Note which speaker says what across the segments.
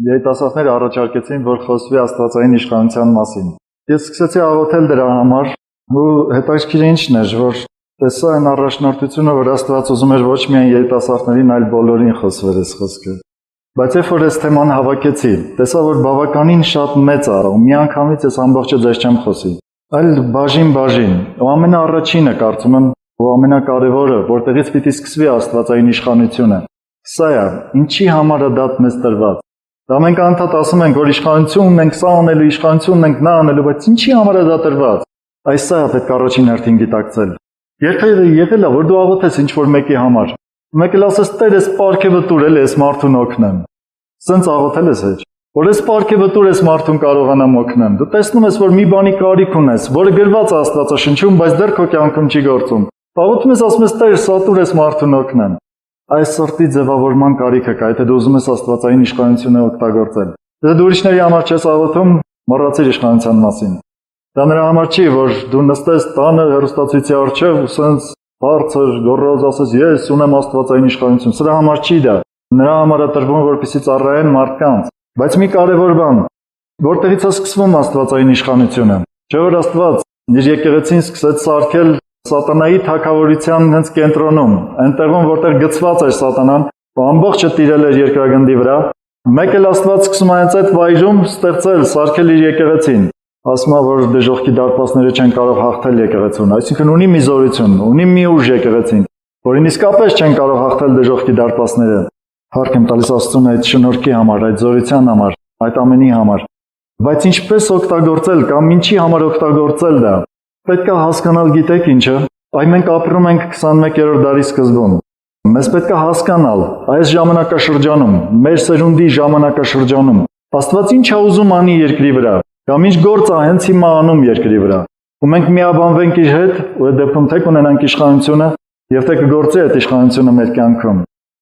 Speaker 1: երիտասարդները առաջարկեցին, որ խոսվի աստվածային իշխանության մասին։ Ես սկսեցի աղոթել դրա համար, ու հետաքրքիր ինչն էր, որ տեսա այն առաջնորդությունը, որ Աստված ուզում էր ոչ միայն երիտասարդներին, այլ բոլորին խոսվեր այս խոսքը։ Բայց երբ որ այս թեման հավաքեցի, տեսա, որ բավականին շատ մեծ է, ու միանգամից ես ամբողջը ձեզ չեմ խոսի, այլ բաժին, ու ամենաառաջինը կարծում եմ, ու ամենակարևորը, որտեղից պիտի սկսվի աստվածային իշխանությունը, սա է, ինչի համար է դա մեզ տրված։ Դա մենք անդադ ասում ենք, որ իշխանություն ունենք, սա անելու, իշխանություն ունենք, նա անելու, բայց ինչի համար է դա տրված։ Այս սա է պետք առաջին հերթին գիտակցել։ Երբևէ եղել է, որ դու աղոթես ինչ-որ մեկի համար, մեկ էլ ասես Տեր, այս պարգևը տուր, էլի այս մարդուն օգնեմ։ Սենց աղոթել ես հեչ, որ այս պարգևը տուր, այս մարդուն կարողանամ օգնեմ։ Դու տեսնում ես, որ մի բանի կարիք ունես, որը գրված է Աստվածաշնչում, բայց դեռ քո կյանքում չի գործում։ Աղոթում ես, ասում ես Տեր, սա տուր, այս մարդուն օգնեմ։ Այս սրտի ձևավորման կարիքը կա, եթե դու ուզում ես աստվածային իշխանությունը օգտագործել։ Եթե դու ուրիշների համար չես աղոթում, մոռացիր իշխանության մասին։ Դա նրա համար չի, որ դու նստես տանը հեռուստացույցի առջև ու սենց բարձր գոռոզ ասես ես ունեմ աստվածային իշխանություն։ Սրա համար չի դա։ Նրա համար է տրվում, որպեսզի ծառայեն մարդկանց։ Բայց մի կարևոր բան, որտեղից է սկսվում աստվածային իշխանությունը։ Չէ՞ որ Աստված իր եկեղեցին սկսեց սարքել Սատանայի թագավորության հենց կենտրոնում, այնտեղում որտեղ գծված էր Սատանան, ու ամբողջը տիրել էր երկրագնդի վրա, մեկ էլ Աստված սկսում է հենց այդ վայրում ստեղծել, սարքել իր եկեղեցին։ Ասում է, որ դժոխքի դարպասները չեն կարող հաղթել եկեղեցուն, այսինքն ունի մի զորություն, ունի մի ուժ եկեղեցին, որին իսկապես չեն կարող հաղթել դժոխքի դարպասները։ Փառք եմ տալիս Աստծուն այդ շնորհքի համար, այդ զորության համար, այդ ամենի համար։ Բայց ինչպես օգտագործել կամ ինչի համար օգտագործել դա։ Պետք է հասկանալ, գիտեք ինչը, այ մենք ապրում ենք 21-րդ դարի սկզբում։ Մեզ պետք է հասկանալ այս ժամանակաշրջանում, մեր սերունդի ժամանակաշրջանում, Աստված ինչ է ուզում անի երկրի վրա, կամ ինչ գործ է հենց հիմա անում երկրի վրա։ Ու մենք միաբանվենք իր հետ, ու այդ դեպքում թե կունենանք իշխանությունը, եւ թե կգործի այդ իշխանությունը մեր կյանքում։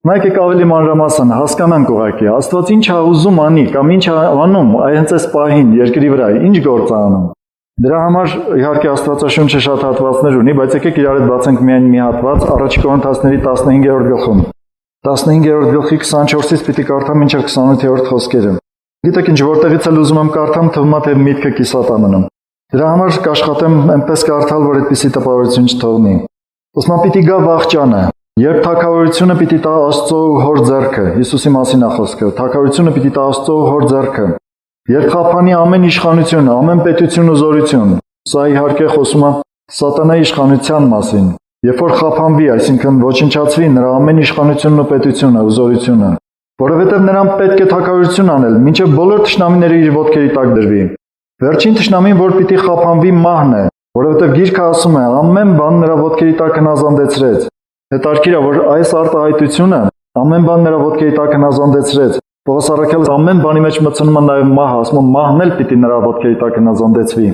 Speaker 1: Մենք եկեք ավելի մանրամասն հասկանանք ուղղակի, Աստված ինչ է ուզում անի, կամ ինչ է անում, այ հենց այս պահին երկրի վրա, ինչ գործ է անում։ Դրա համար իհարկե Աստվածաշունչը շատ հատվածներ ունի, բայց եկեք իրար հետ բացենք միայն մի հատված, Առաջ Կորինթացների 15-րդ գլխում։ 15-րդ գլխի 24-ից պիտի կարդամ մինչև 28-րդ խոսքերը։ Գիտեք ինչ, որտեղից էլ ուզում եմ կարդամ, թվում է թե միտքը կիսատ է մնում։ Դրա համար կաշխատեմ այնպես կարդալ, որ այդպիսի տպավորություն չթողնի։ Ոսմա պիտի գա վախճանը, երբ թագավորությունը պիտի տա Աստծո ու Հոր ձեռքը, Հիսուսի մասին է խոսքը, թագավորությունը պիտի տա Աստծո ու Հոր ձեռքը։ Երբ խափանի ամեն իշխանություն, ամեն պետություն ու զորություն, սա իհարկե խոսում է Սատանայի իշխանության մասին, երբ որ խափանվի, այսինքն ոչնչացվի նրա ամեն իշխանությունն ու պետությունը ու զորությունը, որովհետև նրան պետք է թագավորություն անել, մինչև բոլոր թշնամիները իր ոտքերի տակ դրվի։ Վերջին թշնամին, որ պիտի խափանվի, մահն է, որովհետև Գիրքը ասում է, ամեն բան նրա ոտքերի տակ հնազանդեցրեց։ Հետարքիր է, որ այս արտահայտությունը ամեն բան նրա ոտքերի տակ հնազանդեցրեց։ Պողոս առաքյալը ամեն բանի մեջ մտցնում է նաև մահը, ասում է մահն էլ պիտի նրա ոտքերի տակ հնազանդեցվի։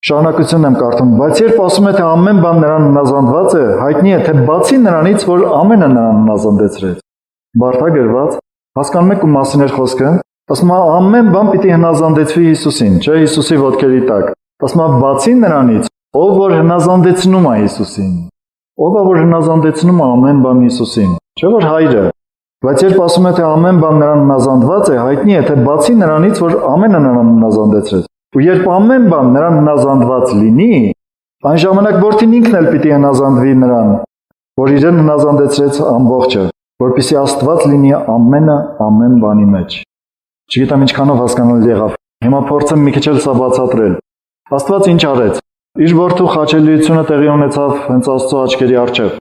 Speaker 1: Շարունակությունն եմ կարդում, բայց երբ ասում է, թե ամեն բան նրան հնազանդված է, հայտնի է, թե բացի նրանից, որ ամենը նրան հնազանդեցրեց։ Բարդ է գրված, հասկանում եք ու մասին էր խոսքը, ասում է ամեն բան պիտի հնազանդեցվի Հիսուսին, չէ, Հիսուսի ոտքերի տակ։ Ասում է բացի նրանից, ով որ հնազանդեցնում է Հիսուսին։ Ով է որ հնազանդեցնում է ամեն բան Հիսուսին, չէ՞ որ Հայրը։ Բայց երբ ասում է, թե ամեն բան նրան հնազանդված է, հայտնի է, թե բացի նրանից, որ ամենը նրան հնազանդեցրեց։ Ու երբ ամեն բան նրան հնազանդված լինի, այն ժամանակ որդին ինքն էլ պիտի հնազանդվի նրան, որ իրեն հնազանդեցրեց ամբողջը, որպեսզի Աստված լինի ամենը ամեն բանի մեջ։ Չգիտեմ ինչքանով հասկանալ եղավ։ Հիմա փորձեմ մի քիչ էլ սա բացատրել։ Աստված ինչ արեց։ Իր որդու խաչելիությունը տեղի ունեցավ հենց Աստծո աչքերի առջև։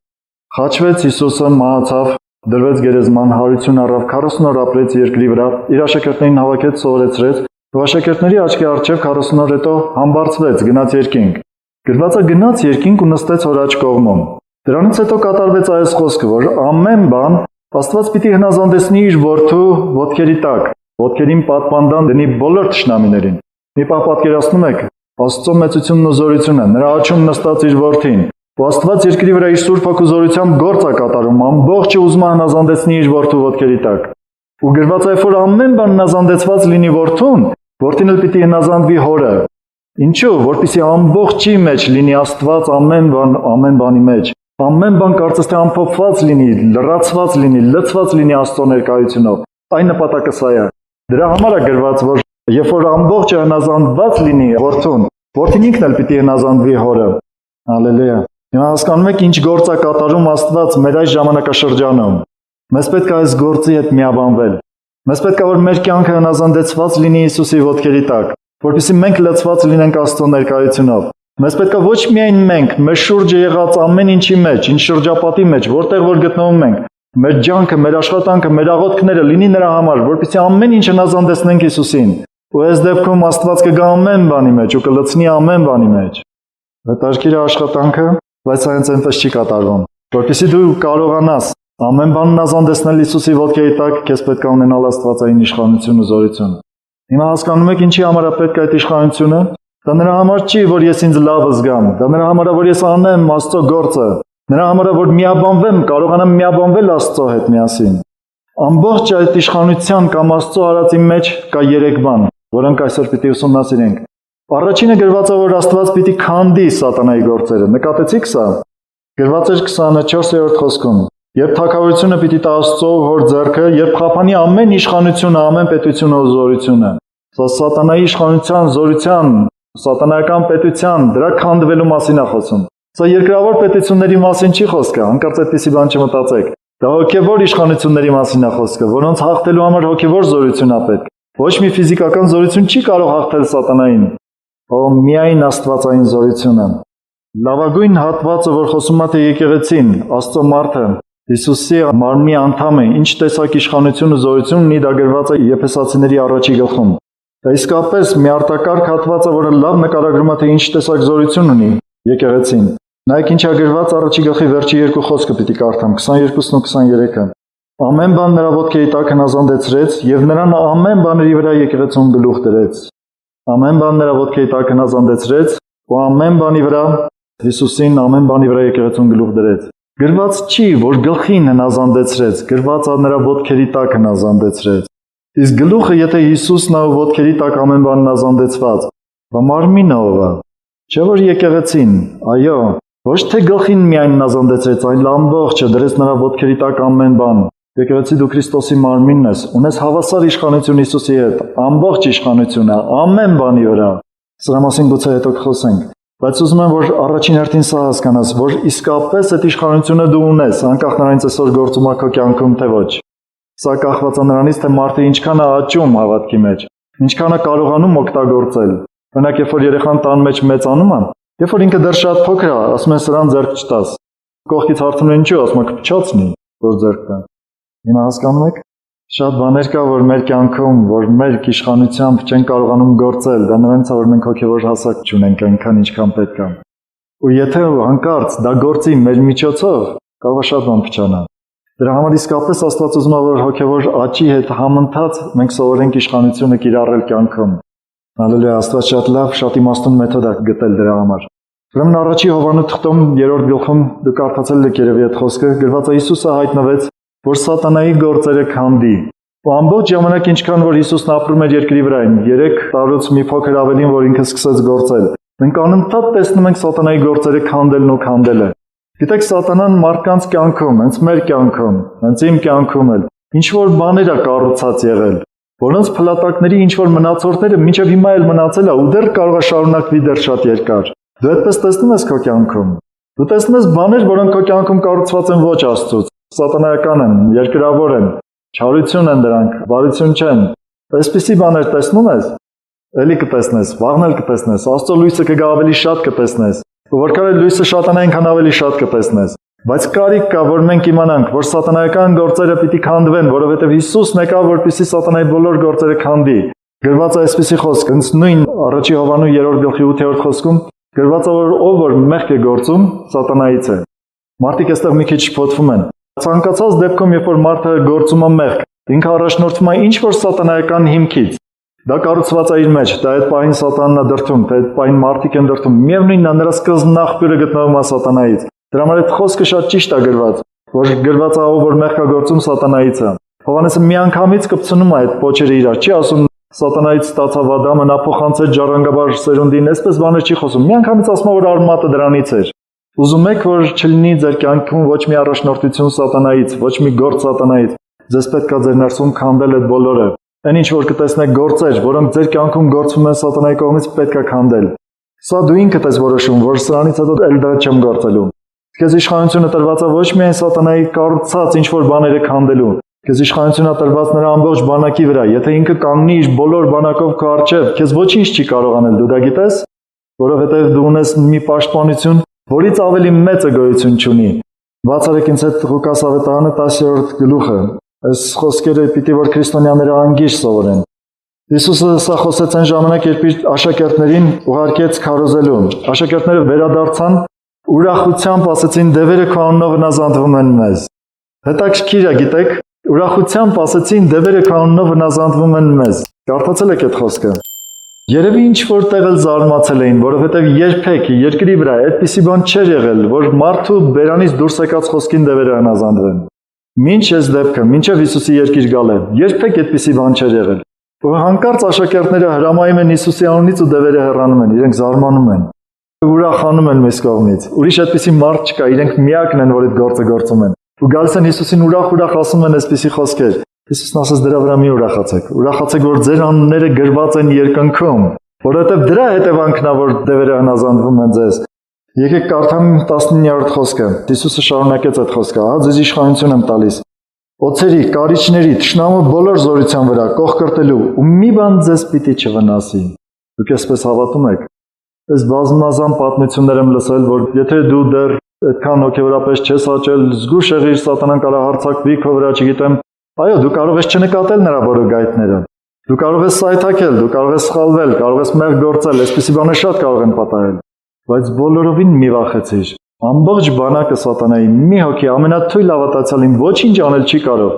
Speaker 1: Խաչվեց Հիսուսը, մահացավ, դրվեց գերեզման, հարություն առավ, 40 օր ապրեց երկրի վրա, իր աշակերտներին հավաքեց, սովորեցրեց, ու աշակերտների աչքի առջև 40 օր հետո համբարձվեց, գնաց երկինք։ Գրված է գնաց երկինք ու նստեց Հոր աջ կողմում։ Դրանից հետո կատարվեց այս խոսքը, որ ամեն բան Աստված պիտի հնազանդեցնի իր որդու ոտքերի տակ, ոտքերին պատպանդան դնի բոլոր թշնամիներին։ Մի պահ պատկերացնում եք Աստծո մեծությունն ու զորությունը, նրա աջում նստած իր որդին։ Ու Աստված երկրի վրա իր Սուրբ Հոգու զորությամբ գործ է կատարում, ամբողջը ուզում է հնազանդեցնի իր որդու ոտքերի տակ։ Ու գրված է, որ ամեն բան հնազանդեցված լինի որդուն, որդին էլ պիտի հնազանդվի հորը։ Ինչու՞, որպեսզի ամբողջի մեջ լինի Աստված ամեն բանի մեջ։ Ամեն բան կարծես թե ամփոփված լինի, լրացված լինի, լցված լինի Աստծո ներկայությունով։ Այն նպատակը սա է։ Դրա համար է գրված, որ երբ որ ամբողջը հնազանդված լինի որդուն, որդին ինքն էլ պիտի հնազանդվի հորը։ Հալելույա։ Հիմա հասկանում եք ինչ գործ է կատարում Աստված մեր այս ժամանակաշրջանում։ Մեզ պետք է այս գործի հետ միաբանվել։ Մեզ պետք է որ մեր կյանքը հնազանդեցված լինի Հիսուսի ոտքերի տակ, որպեսզի մենք լցված լինենք Աստծո ներկայությունով։ Մեզ պետք է ոչ միայն մենք, մեր շուրջը եղած ամեն ինչի մեջ, ինչ շրջապատի մեջ, որտեղ որ գտնվում ենք, մեր ջանքը, մեր աշխատանքը, մեր աղոթքները լինի նրա համար, որպեսզի ամեն ինչ հնազանդեցնենք Հիսուսին։ Ու այս դեպքում Աստված կգա ամեն բանի մեջ ու կլցնի ամեն բանի մեջ։ Հետաքրքիր աշխատանքը, բայց սա հենց այնպես չի կատարվում։ Որպեսզի դու կարողանաս ամեն բան հնազանդեցնել Հիսուսի ոտքերի տակ, քեզ պետք է ունենալ Աստվածային իշխանություն ու զորություն։ Հիմա հասկանում եք ինչի համար է պետք այդ իշխանությունը։ Դա նրա համար չի, որ ես ինձ լավ զգամ, դա նրա համար է, որ ես անեմ Աստծո գործը, նրա համար է, որ միաբանվեմ, կարողանամ միաբանվել Աստծո հետ միասին։ Ամբողջ այդ իշխանության կամ Աստծո արածի մեջ կա 3 բան, որոնք այսօր պիտի ուսումնասիրենք։ Առաջինը գրված է, որ Աստված պիտի քանդի սատանայի գործերը։ Նկատեցիք սա։ Գրված է 24-րդ խոսքում։ Երբ թագավորությունը պիտի տա Աստծո հոր ձեռքը, երբ խափանի ամեն իշխանությունը, ամեն պետությունը ու զորությունը։ Սա սատանայի իշխանության, զորության, սատանայական պետության, դրա քանդվելու մասին է խոսում։ Սա երկրավոր պետությունների մասին չի խոսքը, հանկարծ այդպիսի բան չմտածեք։ Դա հոգևոր իշխանությունների մասին է խոսքը, որոնց հաղթելու համար հոգևոր զորություն է պետք։ Ոչ մի ֆիզիկական զորություն չի կարող հաղթել սատանային, այլ միայն աստվածային զորությունը։ Լավագույն հատվածը, որ խոսում է թե եկեղեցին, Աստծո մարդը, Հիսուսի մարմնի անդամը, ինչ տեսակ իշխանություն ու զորություն ունի, դա գրված է Եփեսացիների 1-ի գլխում։ Դա իսկապես մի արտակարգ հատված է, որը լավ նկարագրում է թե ինչ տեսակ զորություն ունի եկեղեցին։ Նայեք ինչ է գրված 1-ի գլխի վերջի 2 խոսքը պիտի կարդամ, 22-ն ու 23-ը։ Ամեն բան նրա ոտքերի տակ հնազանդեցրեց եւ նրան ամեն բաների վրա եկեղեցուն գլուխ դրեց։ Ամեն բան նրա ոտքերի տակ հնազանդեցրեց ու ամեն բանի վրա Հիսուսին ամեն բանի վրա եկեղեցուն գլուխ դրեց։ Գրված չի, որ գլխին հնազանդեցրեց, գրված է նրա ոտքերի տակ հնազանդեցրեց։ Իսկ գլուխը, եթե Հիսուսն է ու ոտքերի տակ ամեն բան հնազանդեցված, բա մարմինը ով է։ Չէ՞ որ եկեղեցին, այո, ոչ թե գլխին միայն հնազանդեցրեց, այլ ամբողջը դրեց նրա ոտքերի տակ ամեն բան։ Եկեղեցի դու Քրիստոսի մարմինն ես, ունես հավասար իշխանություն Հիսուսի հետ, ամբողջ իշխանությունը, ամեն բանի վրա։ Սրա մասին գուցե հետո կխոսենք։ Բայց ուզում եմ, որ առաջին հերթին սա հասկանաս, որ իսկապես այդ իշխանությունը դու ունես, անկախ նրանից այսօր գործում է քո կյանքում թե ոչ։ Սա կախված է նրանից, թե մարդը ինչքան է աճում հավատքի մեջ, ինչքան է կարողանում օգտագործել։ Օրինակ, երբ որ երեխան տան մեջ մեծանում է, երբ որ ինքը դեռ շատ փոքր է, ասում են սրան ձեռք չտաս։ Կողքից հարցնում են ինչու, ասում են կփչացնի, որ ձեռք տա։ Հիմա հասկանում եք, շատ բաներ կա, որ մեր կյանքում, որ մեր իշխանությամբ չեն կարողանում գործել, դա նրանից է, որ մենք հոգևոր հասակ չունենք այնքան, ինչքան պետք է։ Ու եթե հանկարծ դա գործի մեր միջոցով, կարող է շատ բան փչանա։ Դրա համար իսկապես Աստված ուզում է, որ հոգևոր աճի հետ համընթաց մենք սովորենք իշխանությունը կիրառել կյանքում։ Հալելույա, Աստված շատ լավ, շատ իմաստուն մեթոդ է գտել դրա համար։ Ուրեմն առաջի Հովհաննես թղթում 3-րդ գլխում դուք կարդացել եք երևի այդ խոսքը, գրված է Հիսուսը հայտնվեց, որ սատանայի գործերը քանդի։ Ու ամբողջ ժամանակ ինչքան որ Հիսուսն ապրում էր երկրի վրային, 3 տարուց մի փոքր ավելին, որ ինքը սկսեց գործել։ Մենք անընդհատ տեսնում ենք սատանայի գործերը քանդելն ու քանդելը։ Գիտեք, սատանան մարդկանց կյանքում, հենց մեր կյանքում, հենց իմ կյանքում էլ ինչ որ բաներ է կառուցած եղել, որոնց փլատակների ինչ որ մնացորդները մինչև հիմա էլ մնացել է ու դեռ կարող է շարունակվի դեռ շատ երկար։ Դու այդպես տեսնում ես քո կյանքում։ Դու տեսնում ես բաներ, որոնք քո կյանքում կառուցված են ոչ Աստծուց, սատանայական են, երկրավոր են, չարություն են դրանք, բարություն չեն։ Այսպիսի բաներ տեսնում ես, էլի կտեսնես, վաղն էլ կտեսնես, Աստծո լույսը կգա ավելի շատ կտեսնես։ Ու որքան էլ լույսը շատանա այնքան ավելի շատ կտեսնես։ Բայց կարիք կա, որ մենք իմանանք, որ սատանայական գործերը պիտի քանդվեն, որովհետև Հիսուսն եկավ, որպեսզի սատանայի բոլոր գործերը քանդի։ Գրված է այսպիսի խոսք, հենց նույն առաջի Հովհաննես 3-րդ գլխի 8-րդ խոսքում գրված է, որ ով որ մեղք է գործում, սատանայից է։ Մարդիկ այստեղ մի քիչ շփոթվում են։ Ցանկացած դեպքում, երբ որ մարդը գործում է մեղք, ինքը առաջնորդվում է ինչ որ սատանայական հիմքից։ Դա կառուցված է իր մեջ, դա այդ պահին սատանան է դրդում, դա այդ պահին մարդիկ են դրդում։ Միևնույնն է, նրա սկզբնաղբյուրը գտնվում է սատանայից։ Դրա համար այդ խոսքը շատ ճիշտ է գրված, որ գրված է ով որ մեղք է գործում սատանայից է։ Հովհաննեսը միանգամից կպցնում է այդ փոչերը իրար, չի ասում սատանայից ստացավ Ադամը, նա փոխանցեց ժառանգաբար սերունդին, այսպես բաներ չի խոսում։ Միանգամից ասում է, որ արմատը դրանից էր։ Ուզում եք, որ չլինի ձեր կյանքում ոչ մի առաջնորդություն սատանայից, ոչ մի գործ սատանայից։ Ձեզ պետք է ձեր ներսում քանդել այդ բոլորը։ Այն ինչ որ կտեսնեք գործեր, որոնք ձեր կյանքում գործվում են սատանայի կողմից, պետք է քանդել։ Սա դու ինքդ ես որոշում, որ սրանից հետո էլ դա չեմ գործելու։ Քեզ իշխանությունը տրված է ոչ միայն սատանայի կառուցած ինչ որ բաները քանդելու, քեզ իշխանությունը տրված նրա ամբողջ բանակի վրա։ Եթե ինքը կանգնի իր բոլոր բանակով քո առջև, քեզ ոչինչ չի կարող անել, դու դա գիտես, որովհետև դու ունես մի պաշտպանություն, որից ավելի մեծը գոյություն չունի։ Բացառեք ինձ հետ Ղուկաս ավետարանը 10-րդ գլուխը։ Այս խոսքերը պիտի որ քրիստոնյաները անգիշ սովորեն։ Հիսուսը սա խոսեց այն ժամանակ, երբ իր աշակերտներին ուղարկեց քարոզելու։ Աշակերտները վերադարձան, ուրախությամբ ասեցին՝ «Դևերը քո անունով վնասանդվում են մեզ»։ Հետաքրքիր է, գիտեք, ուրախությամբ ասեցին՝ «Դևերը քո անունով վնասանդվում են մեզ»։ Կարդացել եք այդ խոսքը։ Երևի ինչ որտեղ էլ զարմացել էին, որովհետև երբեք երկրի վրա այդպիսի բան չէր եղել, որ մարդու բերանից դուրս եկած խոսքին դևերը հնազանդվեն։ Մինչ այս դեպքը, մինչև Հիսուսի երկիր գալը, երբեք այդպիսի բան չէր եղել։ Որ հանկարծ աշակերտները հրամայում են Հիսուսի անունից ու դևերը հեռանում են, իրենք զարմանում են, ուրախանում են մեզ կողմից։ Ուրիշ այդպիսի մարդ չկա, իրենք միակն են, որ այդ գործը գործում են։ Ու գալիս են Հիսուսին ուրախ ասում են այսպիսի խոսքեր։ Հիսուսն ասաց՝ դրա վրա մի ուրախացեք։ Ուրախացեք, որ ձեր անունները գրված են երկնքում, որովհետև դրա հետևանքն է, որ դևերը հնազանդվում են ձեզ։ Եկեք կարդամ 19-րդ խոսքը։ Հիսուսը շարունակեց այդ խոսքը. «Ահա ձեզ իշխանություն եմ տալիս օձերի, կարիճների, թշնամու բոլոր զորության վրա, կողկրտելու, ու մի բան ձեզ պիտի չվնասի»։ Դուք այսպես հավատում եք։ Այս բազմազան պատմություններ եմ լսել, որ եթե դու դեռ այդքան հոգևորապես չես աճել, զգուշ եղիր, սատանան կարող հարձակվի քո վրա, չգիտեմ։ Այո, դու կարող ես չնկատել նրա որոգայթները։ Դու կարող ես սայթաքել, դու կարող ես սխալվել, կարող ես մեղ գործել, այսպիսի բաներ շատ կարող են պատահել։ Բայց բոլորովին մի վախեցիր։ Ամբողջ բանակը սատանայի մի հոգի ամենաթույլ ավատացյալին ոչինչ անել չի կարող։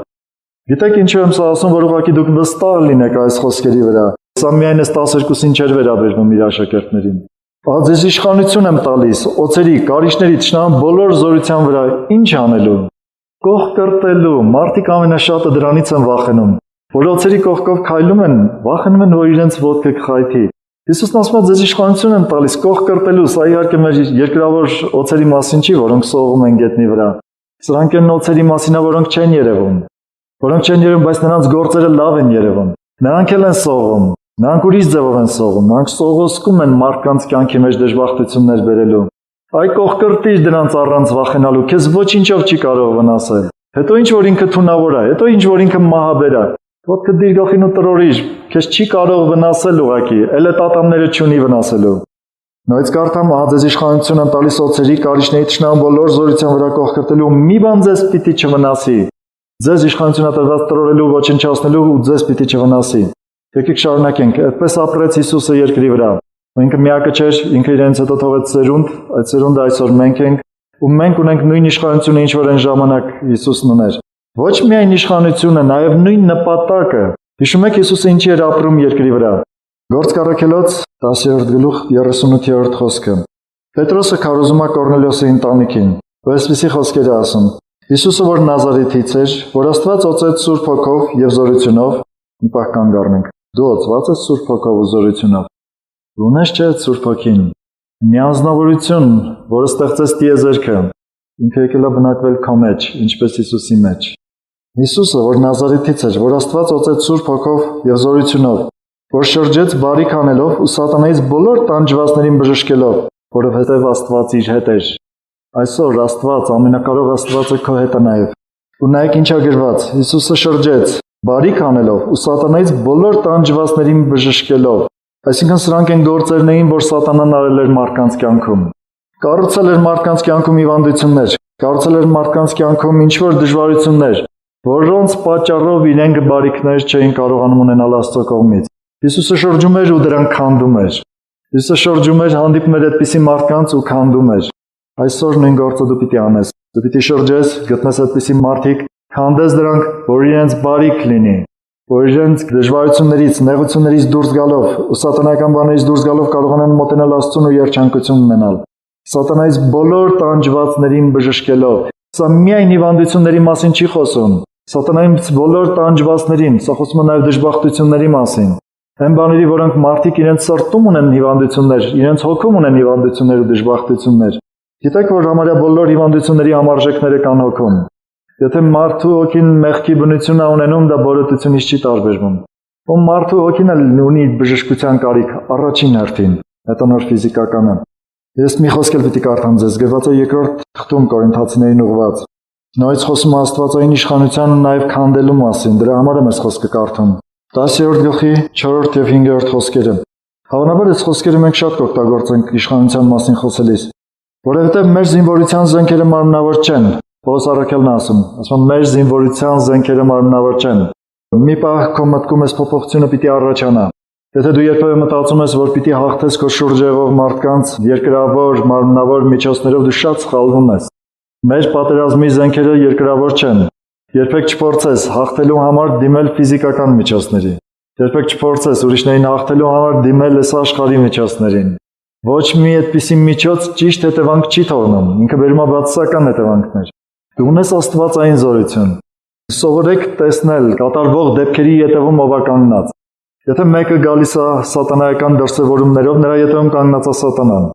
Speaker 1: Գիտեք ինչու եմ սա ասում, որ ուղղակի դուք վստահ լինեք այս խոսքերի վրա։ Սա միայն այս 12-ին չէր վերաբերվում իր աշակերտներին։ Ահա ձեզ իշխանություն եմ տալիս օձերի, կարիճների, թշնամու բոլոր զորության վրա, ինչ անելու։ Կողկրտելու, մարդիկ ամենաշատը դրանից են վախենում, որ օձերի կողքով քայլում են, վախենում են, որ իրենց ոտքը կխայթի։ Հիսուսն ասում է, ձեզ իշխանություն եմ տալիս կողկրտելու, սա իհարկե մեր երկրավոր օձերի մասին չի, որոնք սողում են գետնի վրա։ Սրանք են օձերի մասին, որոնք չեն երևում, բայց նրանց գործերը լավ են երևում։ Նրանք էլ են սողում, նրանք ուրիշ ձևով են սողում, նրանք սողոսկում են մարդկանց կյանքի մեջ դժբախտություններ բերելու։ Այ կողկրտիր դրանց առանց վախենալու, քեզ ոչինչով չի կարող վնասել։ Հետո ինչ որ ինքը թունավոր է, հետո ինչ որ ինքը մահաբեր է, ոտքը դիր գլխին ու տրորիր, քեզ չի կարող վնասել ուղղակի, էլ այդ ատամները չունի վնասելու։ Նույնիսկ կարդամ, ահա ձեզ իշխանություն եմ տալիս օձերի, կարիճների, թշնամու բոլոր զորության վրա կողկրտելու, մի բան ձեզ պիտի չվնասի։ Ձեզ իշխանություն է տրված տրորելու, ոչնչացնելու ու ձեզ պիտի չվնասի։ Եկեք շարունակենք, այդպես ապրեց Հիսուսը երկրի վրա։ Ինքը միակը չէր, ինքը իրենց հետո թողեց սերունդ, այդ սերունդը այսօր մենք ենք, ու մենք ունենք նույն իշխանությունը, ինչ որ այն ժամանակ Հիսուսն ուներ։ Ոչ միայն իշխանությունը, նաև նույն նպատակը։ Հիշում եք Հիսուսը ինչի էր ապրում երկրի վրա։ Գործք առաքելոց 10-րդ գլուխ 38-րդ խոսքը։ Պետրոսը քարոզում է Կորնելիոսի ընտանիքին, ու այսպիսի խոսքեր է ասում. Հիսուսը, որ Նազարեթից էր, որ Աստված օծեց Սուրբ Հոգով եւ զորությունով, մի պահ կանգ առնենք։ Դու օծված ես Սուրբ Հոգով ու զորությունով։ Ունես չէ Սուրբ Հոգին, մի անձնավորություն, որը ստեղծեց տիեզերքը, ինքը եկել է բնակվել քո մեջ, ինչպես Հիսուսի մեջ։ Հիսուսը, որ Նազարեթից էր, որ Աստված օծեց Սուրբ Հոգով եւ զորությունով, որ շրջեց բարիք անելով ու սատանայից բոլոր տանջվածներին բժշկելով, որովհետեւ Աստված իր հետ էր։ Այսօր Աստված, ամենակարող Աստվածը քո հետ է նաեւ։ Ու նայեք ինչ է գրված. Հիսուսը շրջեց բարիք անելով ու սատանայից բոլոր տանջվածներին բժշկելով։ Այսինքն սրանք են գործերներին, որ սատանան արել էր մարդկանց կյանքում։ Կառուցել էր մարդկանց կյանքում հիվանդություններ, կառուցել էր մարդկանց կյանքում ինչ-որ դժվարություններ, որոնց պատճառով իրենք բարիքներ չէին կարողանում ունենալ Աստծո կողմից։ Հիսուսը շրջում էր ու դրանք քանդում էր։ Հիսուսը շրջում էր, հանդիպում էր այդպիսի մարդկանց ու քանդում էր։ Այսօր նույն գործը դու պիտի անես։ Դու պիտի շրջես, գտնես այդպիսի մարդիկ, քանդես դրանք, որ իրենց բարիք լինի, որ իրենց դժվարություններից, նեղություններից դուրս գալով, ու սատանայական բաներից դուրս գալով կարողանան մոտենալ Աստծուն ու երջանկություն ունենալ։ Սատանայից բոլոր տանջվածներին բժշկելով։ Սա միայն հիվանդությունների մասին չի խոսում։ Սատանայից բոլոր տանջվածներին, սա խոսում է նաև դժբախտությունների մասին։ Այն բաների, որոնք մարդիկ իրենց սրտում ունեն հիվանդություններ, իրենց հոգում ունեն հիվանդություններ ու դժբախտություններ։ Գիտեք, որ համարյա բոլոր հիվանդությունների համարժեքները կան հոգում։ Եթե մարդու հոգին մեղքի բնություն է ունենում, դա բորոտությունից չի տարբերվում։ Ում մարդու հոգին էլ ունի բժշկության կարիք առաջին հերթին, հետո նոր ֆիզիկականը։ Ես մի խոսք էլ պիտի կարդամ ձեզ, գրված է երկրորդ թղթում Կորինթացիներին ուղված։ Նույնիսկ խոսում է աստվածային իշխանության նաև քանդելու մասին, դրա համար եմ այս խոսքը կարդում։ 10-րդ գլխի 4-րդ եւ 5-րդ խոսքերը։ Հավանաբար այս խոսքերը մենք շատ կօգտագործենք իշխանության մասին խոսելիս, որովհետև մեր զինվորության զենքերը մարմնավոր չեն։ Պողոս առաքյալն ասում մեր զինվորության զենքերը մարմնավոր չեն։ Մի պահ քո մտքում այս փոփոխությունը պիտի առաջանա։ Եթե դու երբևէ մտածում ես, որ պիտի հաղթես քո շուրջ եղող մարդկանց երկրավոր, մարմնավոր միջոցներով, դու շատ սխալվում ես։ Մեր պատերազմի զենքերը երկրավոր չեն։ Երբեք չփորձես հաղթելու համար դիմել ֆիզիկական միջոցների։ Երբեք չփորձես ուրիշներին հաղթելու համար դիմել այս աշխարհի միջոցներին։ Ոչ մի այդպիսի միջոց ճիշտ հետևանք չի թողնում, ինքը բերում է բացասական հետևանքներ։ Դու ունես աստվածային զորություն։ Սովորեք տեսնել կատարվող դեպքերի ետևում ով է կանգնած։ Եթե մեկը գալիս է սատանայական դրսևորումներով, նրա ետևում կանգնած է սատանան։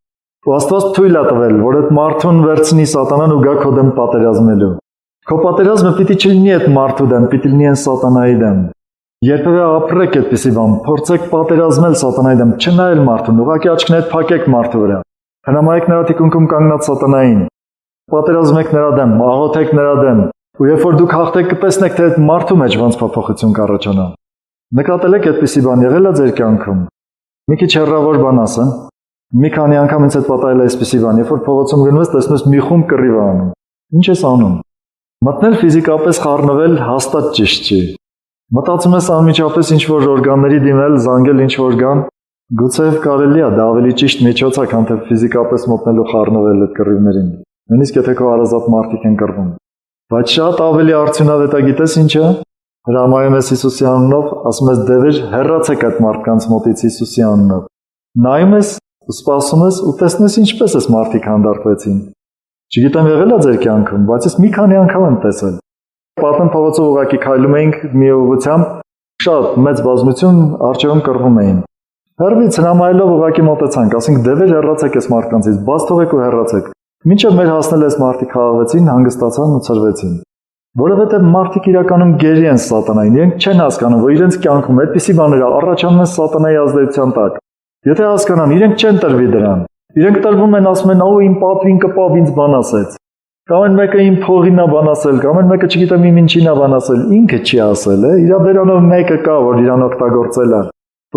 Speaker 1: Ու Աստված թույլ է տվել, որ այդ մարդուն վերցնի սատանան ու գա քո դեմ պատերազմելու։ Քո պատերազմը պիտի չլինի այդ մարդու դեմ, պիտի լինի այն սատանայի դեմ։ Երբևէ ապրեք այդպիսի բան, փորձեք պատերազմել սատանայի դեմ, չնայել մարդուն, ուղղակի աչքներդ փակեք մարդու վրա։ Հրամայեք նրա թիկունքում կանգնած սատանային։ Պատերազմեք նրա դեմ, աղոթեք նրա դեմ։ Ու երբ որ դուք հաղթեք, կտեսնեք, թե այդ մարդու մեջ ոնց փոփոխություն կառաջանա։ Նկատել եք այդպիսի բան եղել է ձեր կյանքում։ Մի քիչ հեռավոր բան ասեմ։ Մի քանի անգամ ինձ հետ պատահել է այսպիսի բան, երբ որ փողոցում գնում ես, տեսնում ես մի խումբ կռիվ անում։ Ինչ ես անում։ Մտնել ֆիզիկապես խառնվել հաստատ ճիշտ չի։ Մտածում ես անմիջապես ինչ որ օրգանների դիմել, զանգել ինչ որ գան, գուցե կարելի է դա ավելի ճիշտ միջոց է, քան թե ֆիզիկապես մտնելու խառնվել այդ կռիվներին։ Նույնիսկ եթե քո հարազատ մարդիկ են կռվում։ Բայց շատ ավելի արդյունավետ է, գիտես ինչ է։ Հրամայում ես Հիսուսի անունով, ասում ես դևեր, հեռացեք այդ մարդկանց մոտից Հիսուսի անունով։ Նայում ես, սպասում ես ու տեսնես ինչպես էս մարդիկ հանդարտվեցին։ Չգիտեմ եղել է ձեր կյանքում, բայց ես մի քանի անգամ եմ տեսել։ Պատն փողոցով ուղակի քայլում էինք մի ուղղությամբ, շատ մեծ բազմություն արջևում կռվում էին։ Հեռվից հրամայելով ուղակի մոտեցանք, ասենք դևեր հեռացեք այս մարդկանցից, բաց թողեք ու հեռացեք։ Մինչև մեր հասնել այս մարդիկ խաղաղվեցին, հանգստացան ու ցրվեցին։ Որովհետև մարդիկ իրականում գերի են սատանային, իրենք չեն հասկանում, որ իրենց կյանքում այդպիսի բաներ առաջանում են սատանայի ազդեցության տակ։ Եթե հասկանան, իրենք չեն տրվի դրան։ Իրենք տրվում են, ասում են, «Ո, իմ պատվին կպավ ինձ բան ասեց»։ Կամ են մեկը իմ փողին է բան ասել, կամ են մեկը չգիտեմ իմ ինչին է բան ասել, ինքը չի ասել, իր բերանով մեկը կա, որ իրան օգտագործել է,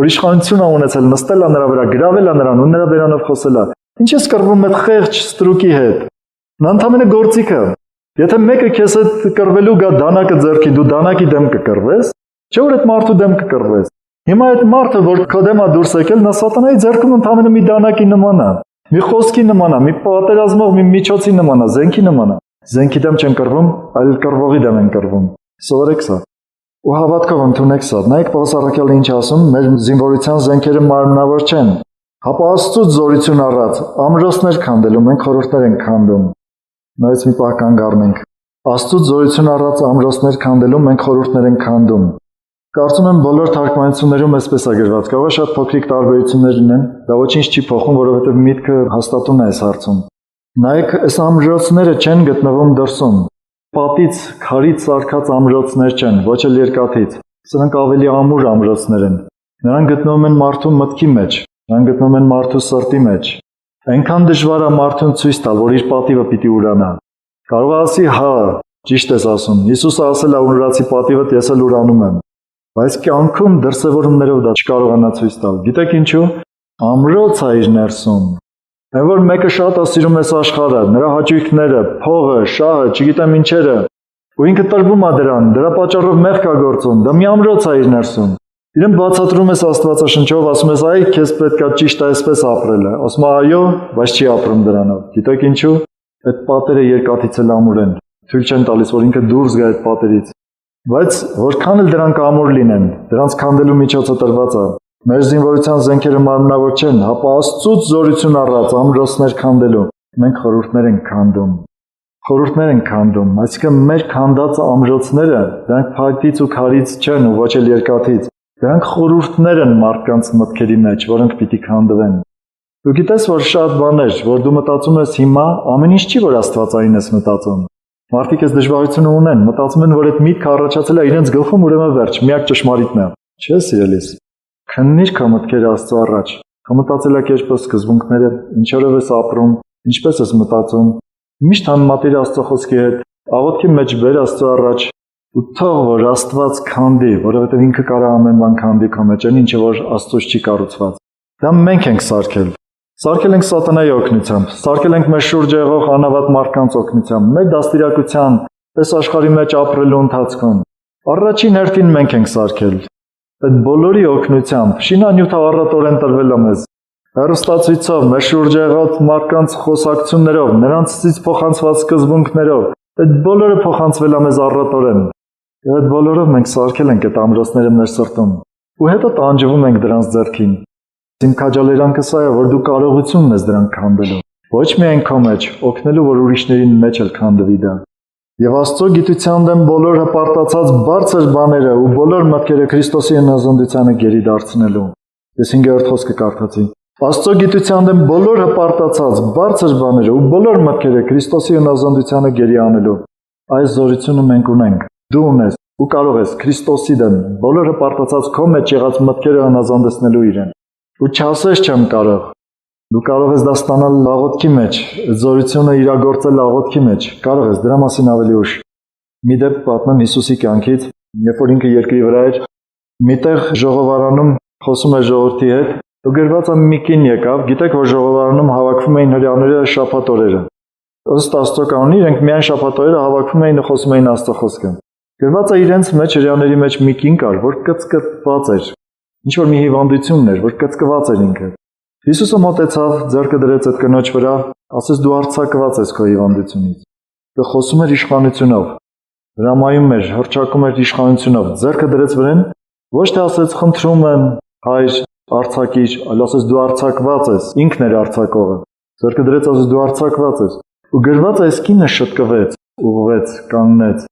Speaker 1: որ իշխանություն է ունեցել, նստել է նրա վրա, գրավել է նրան ու նրա բերանով խոսել է։ Ինչ ես կռվում այդ խեղճ ստրուկի հետ։ Նա ընդհանրապես գործիք է։ Եթե մեկը քեզ հետ կռվելու գա դանակը ձեռքի, դու դանակի դեմ կկռվես, չէ՞ որ այդ մարդու դեմ կկռվես։ Հիմա այդ մարդը, որ քո դեմ է դուրս եկել, նա սատանայի ձեռքում ընդհանրապես մի դանակի նման է, մի խոսքի նման է, մի պատերազմող, մի միջոցի նման է, զենքի նման է։ Զենքի դեմ չեն կռվում, այլ կռվողի դեմ են կռվում։ Սովորեք սա։ Ու հավատքով ընդունեք սա։ Նայեք Պողոս առաքյալը ինչ ասում, մեր զինվորության զենքերը մարմնավոր չեն։ Հապա Աստծուց զորություն առած, ամրոցներ քանդելու, մենք խորհուրդներ ենք քանդում։ Նայած մի պահ կանգ առնենք։ Աստծուց զորություն առած ամրոցներ քանդելու, մենք խորհուրդներ ենք քանդում։ Կարծում եմ բոլոր թարգմանություններում այսպես է գրված, կարող է շատ փոքրիկ տարբերություններ լինեն, դա ոչինչ չի փոխում, որովհետև միտքը հաստատուն է այս հարցում։ Նայեք, այս ամրոցները չեն գտնվում դրսում։ Պատից, քարից սարքած ամրոցներ չեն, ոչ էլ երկաթից։ Սրանք ավելի ամուր ամրոցներ են։ Նրանք գտնվում են մարդու մտքի մեջ, նրանք գտնվում են մարդու սրտի մեջ։ Այնքան դժվար է մարդուն ցույց տալ, որ իր պատիվը պիտի ուրանա։ Կարող է ասի, հա, ճիշտ ես ասում, Հիսուսը ասել է ունրացի պատիվը ես էլ ուրանում եմ։ Բայց կյանքում դրսևորումներով դա չկարողանա ցույց տալ։ Գիտեք ինչու։ Ամրոց է իր ներսում։ Այն որ մեկը շատ է սիրում այս աշխարհը, նրա հաճույքները, փողը, շահը, չգիտեմ ինչերը, ու ինքը տրվում է դրան, դրա պատճառով մեղք է գործում, դա մի ամրոց է իր ներսում։ Իրեն բացատրում ես Աստվածաշնչով, ասում ես, այ քեզ պետքա ճիշտ այսպես ապրել է։ Ասում է, այո, բայց չի ապրում դրանով։ Գիտեք ինչու։ Այդ պատերը երկաթից էլ ամուր են։ Թույլ չեն տալիս, որ ինքը դուրս գա այդ պատերից։ Բայց որքան էլ դրանք ամուր լինեն, դրանց քանդելու միջոցը տրված է։ Մեր զինվորության զենքերը մարմնավոր չեն, հապա Աստծուց զորություն առած ամրոցներ քանդելու։ Մենք խորհուրդներ ենք քանդում։ Խորհուրդներ ենք քանդում, այսինքն մեր քանդած ամրոցները, դրանք փայտից ու քարից չեն ու ոչ էլ երկաթից։ Դրանք խորհուրդներ են մարդկանց մտքերի մեջ, որոնք պիտի քանդվեն։ Դու գիտես, որ շատ բաներ, որ դու մտածում ես հիմա, ամեն ինչ չի, որ աստվածային ես մտածում։ Մարդիկ այս դժվարությունը ունեն, մտածում են, որ այդ միտքը առաջացել է իրենց գլխում, ուրեմն վերջ, միակ ճշմարիտն է։ Չէ, սիրելիս, քննիր քո մտքերը Աստծո առաջ, քո մտածելակերպը, սկզբունքները, ինչորով ես ապրում, ինչպես ես մտածում, միշտ համեմատիր Աստծո խոսքի հետ, աղոթքի մեջ բեր Աստծո առաջ ու թող որ Աստված քանդի, որովհետև ինքը կարող է ամեն բան քանդի քո մեջ, այն ինչը որ Աստծոց չի կառուցված։ Դա մենք ենք սարքել։ Սարքել ենք սատանայի օգնությամբ, սարքել ենք մեր շուրջ եղող անավատ մարդկանց օգնությամբ, մեր դաստիարակության, այս աշխարհի մեջ ապրելու ընթացքում։ Առաջին հերթին մենք ենք սարքել։ Այդ բոլորի օգնությամբ, շինանյութը առատորեն տրվել է մեզ։ Հեռուստացույցով, մեր շուրջ եղած մարդկանց խոսակցություններով, նրանցից փոխանցված սկզբունքներով, այդ բոլորը փոխանցվել է մեզ առատորեն։ Եվ այդ բոլորով մենք սարքել ենք այդ ամրոցները մեր սրտում։ Ու հետո տանջվում ենք դրանց ձեռքին։ Իմ քաջալերանքը սա է, որ դու կարողություն ունես դրանք քանդելու։ Ոչ միայն քո մեջ, օգնելու, որ ուրիշներին մեջ էլ քանդվի դա։ Եվ Աստծո գիտության դեմ բոլոր հպարտացած բարձր բաները ու բոլոր մտքերը Քրիստոսի հնազանդությանը գերի դարձնելու։ Ես 5-րդ խոսքը կարդացի։ Աստծո գիտության դեմ բոլոր հպարտացած բարձր բաները ու բոլոր մտքերը Քրիստոսի հնազանդությանը գերի անելու։ Այս զորությունը մենք ունենք։ Դու ունես ու կարող ես Քրիստոսի դեմ բոլոր հպարտացած քո մեջ եղած մտքերը հնազանդեցնելու իրեն։ Ու չասես չեմ կարող։ Դու կարող ես դա ստանալ աղոթքի մեջ, զորությունը իրագործել աղոթքի մեջ։ Կարող ես դրա մասին ավելի ուշ։ Մի դեպք պատմեմ Հիսուսի կյանքից, երբ որ ինքը երկրի վրա էր, միտեղ ժողովարանում խոսում էր ժողովրդի հետ, ու գրված է մի կին եկավ, գիտեք որ ժողովարանում հավաքվում էին հրեաները շաբաթ օրերը։ Ըստ Աստծո կանոնի իրենք միայն շաբաթ օրերը հավաքվում էին ու խոսում էին Աստծո խոսքը։ Գրված է իրենց մեջ հրեաների մեջ մի կին կար, որ կծկված էր։ Ինչ որ մի հիվանդություն էր, որ կծկված էր ինքը։ Հիսուսը մոտեցավ, ձեռքը դրեց այդ կնոջ վրա, ասեց դու արձակված ես քո հիվանդությունից։ Դա խոսում էր իշխանությունով, հրամայում էր, հռչակում էր իշխանությունով, ձեռքը դրեց վրան, ոչ թե ասեց խնդրում եմ, հայր, արձակիչ, այլ ասեց դու արձակված ես, ինքն էր արձակողը։ Ձեռքը դրեց, ասեց դու արձակված ես։ Ու գրված այս կինը շտկվեց, ուղղվեց, կանգնեց։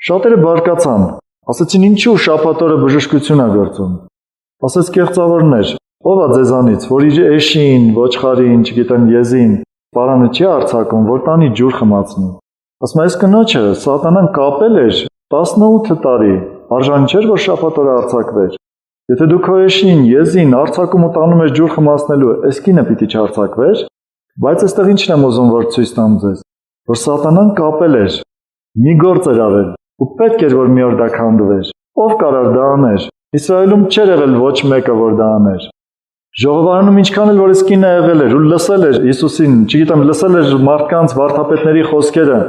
Speaker 1: Շատերը բարկացան, ասեցին ինչու շաբաթ օրը բժշկություն է գործում։ Ասեց կեղծավորներ, ով է ձեզանից, որ իր էշին, ոչխարին, չգիտեմ, եզին, պարանը չի արձակում, որ տանի ջուր խմացնի։ Ասում այս կնոջը սատանան կապել էր 18 տարի, արժանի չէր, որ շաբաթ օրը արձակվեր։ Եթե դու քո էշին, եզին արձակում ու տանում ես ջուր խմացնելու, այս կինը պիտի չարձակվեր, բայց այստեղ ինչն եմ ուզում որ ցույց տամ ձեզ, որ սատանան կապել էր, մի գործ էր արել, ու պետք էր որ մի օր դա քանդվեր։ Ով կարող դա աներ։ Իսրայելում չէր եղել ոչ մեկը որ դա աներ։ Ժողովարանում ինչքան էլ որ այս կինը եղել էր ու լսել էր Հիսուսին, չգիտեմ, լսել էր մարդկանց վարդապետների խոսքերը,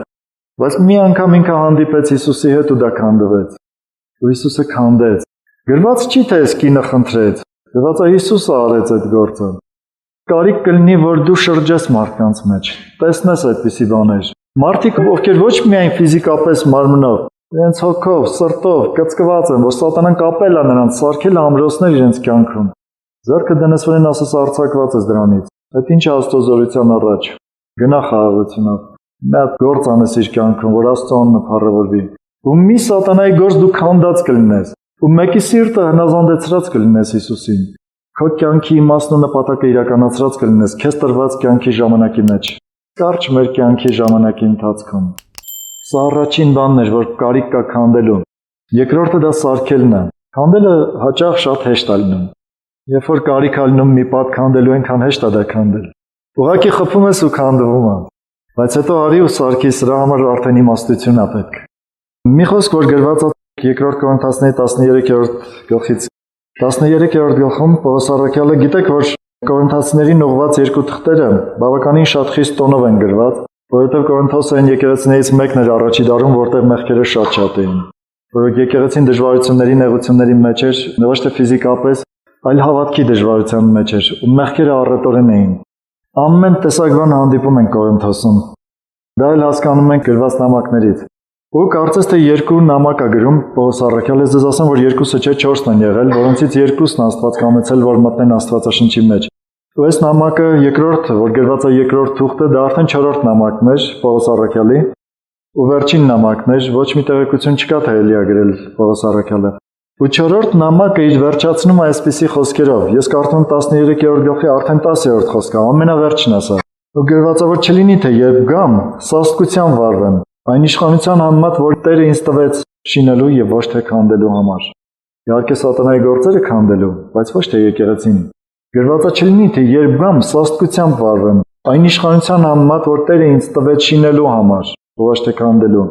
Speaker 1: բայց մի անգամ ինքը հանդիպեց Հիսուսի հետ ու դա քանդվեց։ Ու Հիսուսը քանդեց։ Գրված չի թե այս կինը խնդրեց, գրված է Հիսուսը արեց այդ գործը։ Կարիք կլինի որ դու շրջես մարդկանց մեջ, տեսնես այդպիսի բաներ։ Մարդիկ ովքեր ոչ միայն ֆիզիկապես մարմնով, իրենց հոգով, սրտով կծկված են, որ սատանան կապել է նրանց, սարքել է ամրոցներ իրենց կյանքում։ Ձեռքը դնես վրան ասես արձակված ես դրանից։ Այդ ինչ է Աստծո զորության առաջ։ Գնա խաղաղությունով։ Նա գործ անես իր կյանքում, որ Աստծո անունը փառավորվի։ Ու մի սատանայի գործ դու քանդած կլինես, ու մեկի սիրտը հնազանդեցրած կլինես Հիսուսին։ Քո կյանքի իմաստն ու նպատակը իրականացրած կլինես քեզ տրված կյանքի ժամանակի մեջ։ Կարճ մեր կյանքի ժամանակի ընթացքում։ Սա առաջին բանն էր, որ կարիք կա քանդելու։ Երկրորդը դա սարքելն է։ Քանդելը հաճախ շատ հեշտ է լինում։ Երբ որ կարիք է լինում մի պատ քանդելու, այնքան հեշտ է դա քանդել։ Ուղղակի խփում ես ու քանդվում է։ Բայց հետո արի ու սարքի, սրա համար արդեն իմաստություն է պետք։ Մի խոսք որ գրված է 2 Կորինթացիների 13-րդ գլխից 13-րդ գլխում Պողոս առաքյալը գիտեք որ Կորինթացիներին ուղղված երկու թղթերը բավականին շատ խիստ տոնով են գրված, որովհետև Կորինթոսը այն եկեղեցիներից մեկն էր առաջի դարում, որտեղ մեղքերը շատ էին։ Որ եկեղեցին դժվարությունների, նեղությունների մեջ էր, ոչ թե ֆիզիկապես, այլ հավատքի դժվարության մեջ էր, ու մեղքերը առատորեն էին։ Ամեն տեսակ բան հանդիպում են Կորինթոսում։ Դա էլ հասկանում ենք գրված նամակներից։ Ու կարծես թե երկու նամակ է գրում Պողոս առաքյալը, ես ասեմ որ երկուսը չէ 4-ն են եղել, որոնցից երկուսն Աստված կամեցել որ մտնեն Աստվածաշնչի մեջ։ Ու այս նամակը երկրորդը, որ գրված է երկրորդ թուղթը, դա արդեն 4-րդ նամակն էր Պողոս առաքյալի, ու վերջին նամակն էր, ոչ մի տեղեկություն չկա թե էլի է գրել Պողոս առաքյալը։ Ու 4-րդ նամակը իր վերջացնում է այսպիսի խոսքերով։ Ես կարդում 13-րդ գլխի արդեն 10-րդ խոսքը, ամենավերջն է սա։ Ու գրված է որ չլինի թե երբ գամ, սաստկության վարվեմ, այն իշխանության համեմատ, որ Տերը ինձ տվեց շինելու եւ ոչ թե քանդելու համար։ Իհարկե սատանայի գործերը քանդելու, բայց ոչ թե եկեղեցին։ Գրված է չլինի, թե երբ գամ սաստկությամբ վարվեմ, այն իշխանության համեմատ, որ Տերը ինձ տվեց շինելու համար, ոչ թե քանդելու։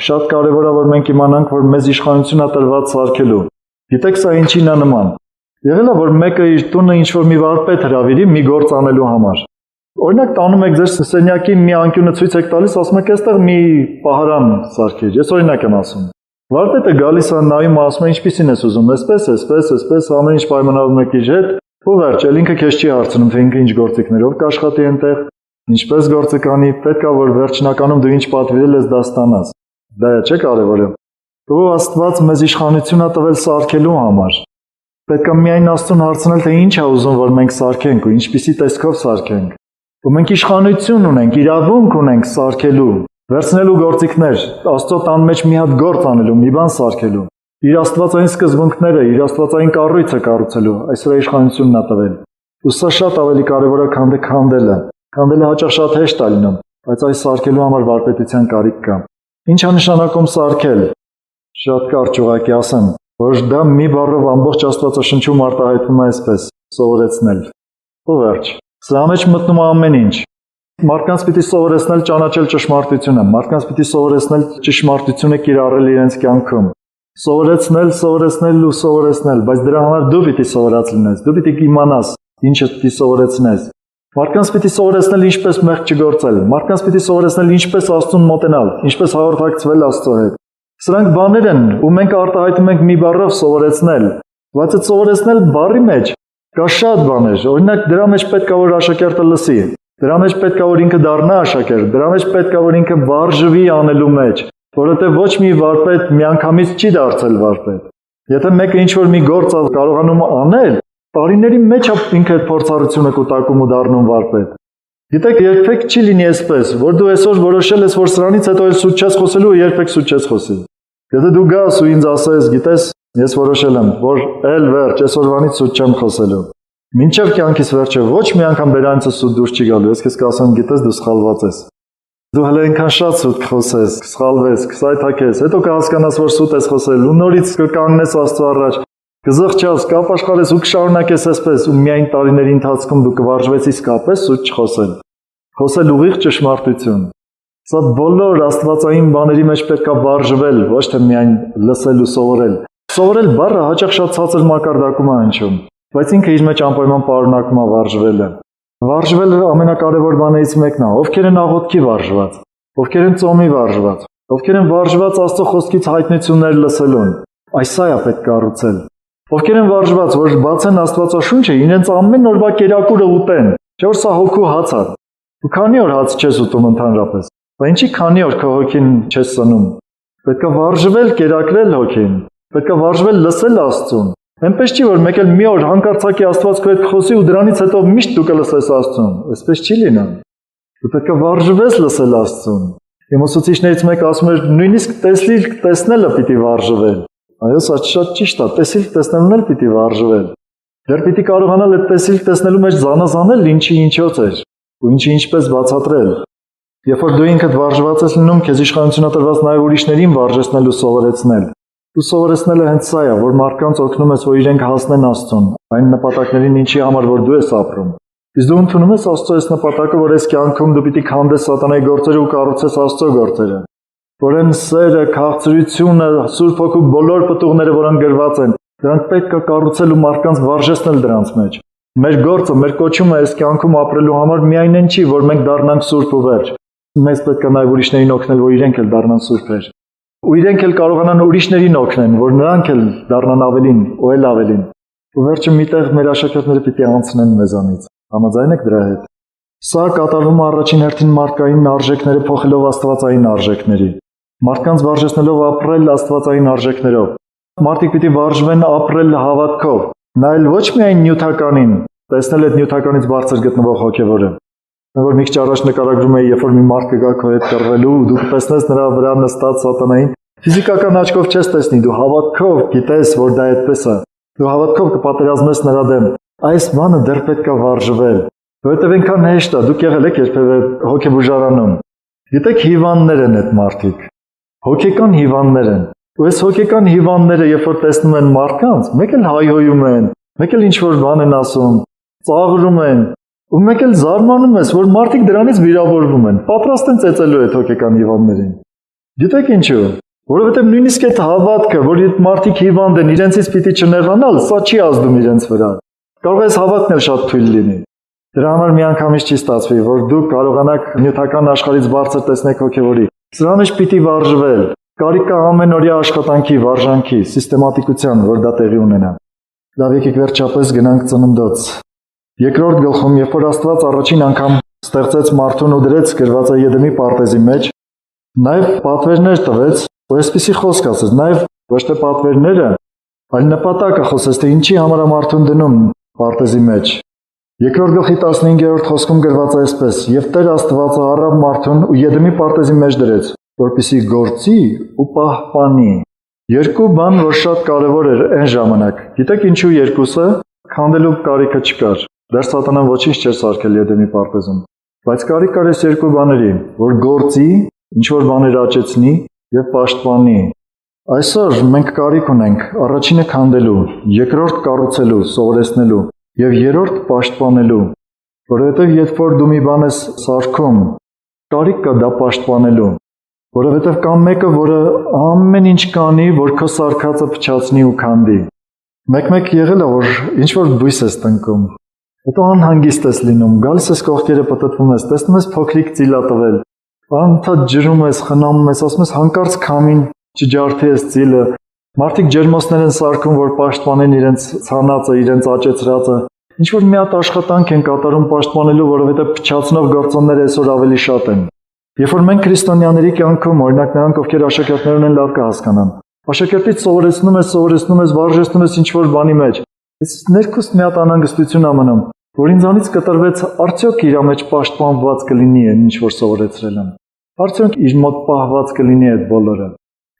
Speaker 1: Շատ կարևոր է, որ մենք իմանանք, որ մեզ իշխանություն է տրված սարքելու։ Գիտեք սա ինչին է նման։ Եղել է, որ մեկը իր տունը ինչ-որ մի վարպետ հրավիրի մի գործ անելու համար։ Օրինակ տանում եք ձեր սենյակի մի անկյունը ցույց եք տալիս, ասում եք այստեղ մի պահարան սարքիր։ Ես օրինակ եմ ասում։ Վարպետը գալիս է նայում, ասում է ինչպիսին ես ուզում, այսպես, ամեն ինչ պայմանավորում եք իր հետ, ու վերջ, էլ ինքը քեզ չի հարցնում, թե ինքը ինչ գործիքներով կաշխատի այնտեղ, ինչպես գործը կանի, պետք է որ վերջնականում դու ինչ պատվիրել ես դա ստանաս։ Դա է չէ կարևորը։ Ու Աստված մեզ իշխանություն է տվել սարքելու համար։ Պետք է միայն Աստծուն հարցնել, թե ինչ է ուզում, որ մենք սարքենք ու ինչպիսի տեսքով սարքենք։ Ու մենք իշխանություն ունենք, իրավունք ունենք սարքելու, վերցնելու գործիքներ, Աստծո տան մեջ մի հատ գործ անելու, մի բան սարքելու։ Իր աստվածային սկզբունքները, իր աստվածային կառույցը կառուցելու, այս վրա իշխանությունն է տվել։ Ու սա շատ ավելի կարևոր է, քան քանդելը։ Քանդելը հաճախ շատ հեշտ է լինում, բայց այս սարքելու համար վարպետության կարիք կա։ Ինչ է նշանակում սարքել։ Շատ կարճ ուղղակի ասեմ, որ դա մի բառով ամբողջ Աստվածաշնչում արտահայտվում է այսպես՝ սովորեցնել։ Ու վերջ։ Սրա մեջ մտնում է ամեն ինչ։ Մարդկանց պիտի սովորեցնել ճանաչել ճշմարտությունը, մարդկանց պիտի սովորեցնել ճշմարտությունը կիրառել իրենց կյանքում։ Սովորեցնել, բայց դրա համար դու պիտի սովորած լինես, դու պիտի իմանաս ինչը պիտի սովորեցնես։ Մարդկանց պիտի սովորեցնել ինչպես մեղք չգործել, մարդկանց պիտի սովորեցնել ինչպես Աստծուն մոտենալ, ինչպես հաղորդակցվել Աստծո հետ։ Սրանք բաներ են, ու մենք արտահայտում ենք մի բառով սովորեցնել, բայց այդ սովորեցնել բառի մեջ կա շատ բաներ, օրինակ դրա մեջ պետք է որ աշակերտը լսի, դրա մեջ պետք է որ ինքը դառնա աշակերտ, դրա մեջ պետք է որ ինքը վարժվի անելու մեջ, որովհետև ոչ մի վարպետ միանգամից չի դարձել վարպետ։ Եթե մեկը ինչ-որ մի գործ կարողանում անել, տարիների մեջ ինքը այդ փորձառությունը կուտակում ու դառնում վարպետ։ Գիտեք, երբեք չի լինի այսպես, որ դու այսօր որոշել ես, որ սրանից հետո էլ սուտ չես խոսելու ու երբեք սուտ չես խոսի։ Եթե դու գաս ու ինձ ասես, գիտես, ես որոշել եմ, որ էլ վերջ, այսօրվանից սուտ չեմ խոսելու։ Մինչև կյանքիս վերջը ոչ մի անգամ բերանիցս սուտ դուրս չի գալու, ես քեզ կասեմ, գիտես, դու սխալված ես։ Դու հələ այնքան շատ սուտ կխոսես, կսխալվես, կսայթաքես, հետո կհասկանաս, որ սուտ ես խոսել, ու նորից կկանգնես Աստծո առաջ, կզղջաս, կապաշխարես ու կշարունակես այսպես, ու միայն տարիների ընթացքում դու կվարժվես իսկապես սուտ չխոսել։ Խոսել ուղիղ ճշմարտություն։ Սա բոլոր աստվածային բաների մեջ պետք է վարժվել, ոչ թե միայն լսել ու սովորել։ Սովորել բառը հաճախ շատ ցածր մակարդակում է հնչում, բայց ինքը իր մեջ անպայման պարունակում է վարժվելը։ Վարժվելը ամենակարևոր բաներից մեկն է, ովքեր են աղոթքի վարժված, ովքեր են ծոմի վարժված, ովքեր են վարժված Աստծո խոսքից հայտնություններ լսելուն։ Այս սա է պետք կառուցել։ Ովքեր են վարժված, որ բացեն Աստվածաշունչը, իրենց ամեն օրվա կերակուրը ուտեն, չէ՞ որ սա հոգու հաց է։ Ու քանի օր հաց չես ուտում ընդհանրապես։ Բայց ինչի քանի օր քո հոգին չես սնում։ Պետք է վարժվել, կերակրել հոգին։ Պետք է վարժվել լսել Աստծուն։ Այնպես չի, որ մեկ էլ մի օր հանկարծակի Աստված քո հետ խոսի ու դրանից հետո միշտ դու կլսես Աստծուն։ Այսպես չի լինում։ Դու պետք է վարժվես լսել Աստծուն։ Իմ ուսուցիչներից մեկը ասում էր, նույնիսկ տեսիլ տեսնելը պիտի վարժվել։ Այո, սա շատ ճիշտ է, տեսիլ տեսնելն էլ պիտի վարժվել։ Դեռ պիտի կարողանալ այդ տեսիլ տեսնելու մեջ զանազանել ինչի ինչոց էր ու ինչի ինչպես բացատրել։ Երբ որ դու ինքդ վարժված ես լինում, քեզ իշխանություն տրված նաև ուրիշներին վարժեցնել ու սովորեցնել։ Դու սովորեցնելը հենց սա է, որ մարդկանց օգնում ես, որ իրենք հասնեն Աստծուն, այն նպատակներին, ինչի համար որ դու ես ապրում։ Իսկ դու ընդունում ես Աստծո այս նպատակը, որ այս կյանքում դու պիտի քանդես սատանայի գործերը ու կառուցես Աստծո գործերը։ Որ այն սերը, քաղցրությունը, Սուրբ Հոգու բոլոր պտուղները, որոնք գրված են, դրանք պետք է կառուցել ու մարդկանց վարժեցնել դրանց մեջ։ Մեր գործը, մեր կոչումը այս կյանքում ապրելու համար միայն այն չի, որ մենք դառնանք սուրբ ու վերջ։ Մեզ պետք է նաև ուրիշներին օգնել, որ իրենք էլ դառնան սուրբեր։ Ու իրենք էլ կարողանան ուրիշներին օգնեն, որ նրանք էլ դառնան ավելին, ու էլ ավելին։ Ու վերջը միտեղ մեր աշակերտները պիտի անցնեն մեզանից։ Համաձայն եք դրա հետ։ Սա կատարվում է առաջին հերթին մարդկային արժեքները փոխելով աստվածային արժեքների։ Մարդկանց վարժեցնելով ապրել աստվածային արժեքներով։ Մարդիկ պիտի վարժվեն ապրել հավատքով, նայել ոչ միայն նյութականին, տեսնել այդ նյութականից բարձր գտնվող հոգևորը։ Որ մի քիչ առաջ նկարագրում էի, երբ որ մի մարդ կգա քո հետ կռվելու, դու կտեսնես նրա վրա նստած սատանային, ֆիզիկական աչքով չես տեսնի, դու հավատքով գիտես, որ դա այդպես է։ Դու հավատքով կպատերազմես նրա դեմ։ Այս բանը դեռ պետք է վարժվել, որովհետև այնքան հեշտ է, դուք եղել եք երբևէ հոգեբուժարանում։ Գիտեք, հիվանդներ են այդ մարդիկ։ Հոգեկան հիվանդներ են։ Ու այս հոգեկան հիվանդները, երբ որ տեսնում են մարդկանց, մեկ էլ հայհոյում են, մեկ էլ ինչ-որ բան են ասում, ծաղրում են, ու մեկ էլ զարմանում ես, որ մարդիկ դրանից վիրավորվում են, պատրաստ են ծեծելու այդ հոգեկան հիվանդներին։ Գիտեք ինչու։ Որովհետև նույնիսկ այդ հավատքը, որ այդ մարդիկ հիվանդ են, իրենցից պիտի չնեղանալ, սա չի ազդում իրենց վրա։ Կարող է այս հավատքն էլ շատ թույլ լինի։ Դրա համար միանգամից չի ստացվի, որ դուք կարողանաք նյութական աշխարհից բարձր տեսնեք հոգևորի։ Սրա մեջ պիտի վարժվել։ Կարիք կա ամենօրյա աշխատանքի, վարժանքի, սիստեմատիկության, որ դա տեղի ունենա։ Լավ, եկեք վերջապես գնանք Ծննդոց։ Երկրորդ գլխում, երբ որ Աստված առաջին անգամ ստեղծեց մարդուն ու դրեց գրված է Եդեմի պարտեզի մեջ, նաև պատվերներ տվեց, ու այսպիսի խոսք ասեց, նաև ոչ թե պատվերները, այլ նպատակը խոսեց, թե ինչի համար է մարդուն դնում պարտեզի մեջ։ Երկրորդ գլխի 15-րդ խոսքում գրված է այսպես. «Եվ Տեր Աստվածը առավ մարդուն ու Եդեմի պարտեզի մեջ դրեց, որպեսզի գործի ու պահպանի»։ Երկու բան, որ շատ կարևոր էր այն ժամանակ։ Գիտեք ինչու երկուսը։ Քանդելու կարիքը չկար։ Դեռ Սատանան ոչինչ չէր սարքել Եդեմի պարտեզում։ Բայց կարիք կար այս երկու բաների, որ գործի, ինչ որ բաներ աճեցնի եւ պաշտպանի։ Այսօր մենք կարիք ունենք առաջինը քանդելու, երկրորդ կառուցելու, սովորեցնելու եւ երրորդ պաշտպանելու, որովհետեւ երբ որ դու մի բան ես սարքում, կարիք կա դա պաշտպանելու, որովհետեւ կա մեկը, որը ամեն ինչ կանի, որ քո սարքածը փչացնի ու քանդի։ Մեկ-մեկ եղել է, որ ինչ որ բույս ես տնկում, հետո անհանգիստ ես լինում, գալիս ես կողքերը պտտվում ես, տեսնում ես փոքրիկ ծիլա տվել, անընդհատ ջրում ես, խնամում ես, ասում ես հանկարծ քամին չջարդի ես ծիլը։ Մարդիկ ջերմոցներ են սարքում, որ պաշտպանեն իրենց ցանածը, իրենց աճեցրածը։ Ինչ որ մի հատ աշխատանք են կատարում պաշտպանելու, որովհետև փչացնող գործոնները այսօր ավելի շատ են։ Երբ որ մենք քրիստոնյաների կյանքում, օրինակ նրանք, ովքեր աշակերտներ ունեն, լավ կհասկանան։ Աշակերտից սովորեցնում ես, վարժեցնում ես ինչ որ բանի մեջ։ Ես ներքուստ մի հատ անհանգստություն ամնում, որ ինձանից կտրվեց, արդյոք իր մեջ պաշտպանված կլինի այն ինչ որ սովորեցրել եմ։ Արդյոք իր մոտ պահված կլինի այդ բոլորը։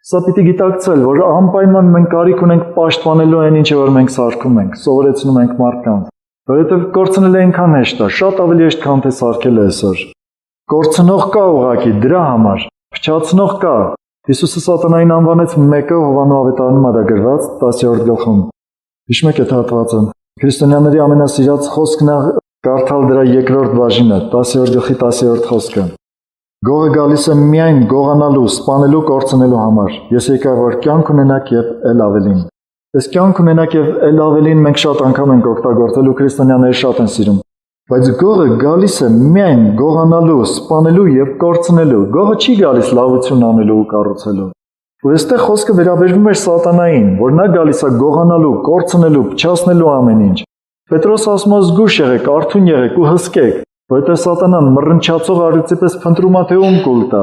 Speaker 1: Սա պիտի գիտակցել, որ անպայման մենք կարիք ունենք պաշտպանելու այն ինչը որ մենք սարքում ենք, սովորեցնում ենք մարդկանց։ Որովհետև կորցնել այնքան հեշտ է, շատ ավելի հեշտ քան թե սարքել է այսօր։ Կորցնող կա ուղղակի դրա համար, փչացնող կա։ Հիսուսը սատանային անվանեց մեկը, Հովանու ավետարանում է դա գրված 10-րդ գլխում։ Հիշում եք այդ հատվածը։ Քրիստոնյաների ամենասիրած խոսքն է կարդալ դրա երկրորդ բաժինը, 10-րդ գլխի 10-րդ խոսքը։ Գողը գալիս է միայն գողանալու, սպանելու, կորցնելու համար։ Ես եկա որ կյանք ունենաք եւ ել ավելին։ Այս կյանք ունենաք եւ ել ավելին մենք շատ անգամ ենք օգտագործել ու քրիստոնյաները շատ են սիրում։ Բայց գողը գալիս է միայն գողանալու, սպանելու եւ կորցնելու։ Գողը չի գալիս լավություն անելու ու կառուցելու։ Ու այստեղ խոսքը վերաբերվում է սատանային, որ նա գալիս է գողանալու, կորցնելու, փչացնելու ամեն ինչ։ Պետրոս ասում է զգուշ եղեք, արթուն եղեք ու հսկեք, որովհետև սատանան մռնչացող առյուծի պես փնտրում է թե ում կուլ տա։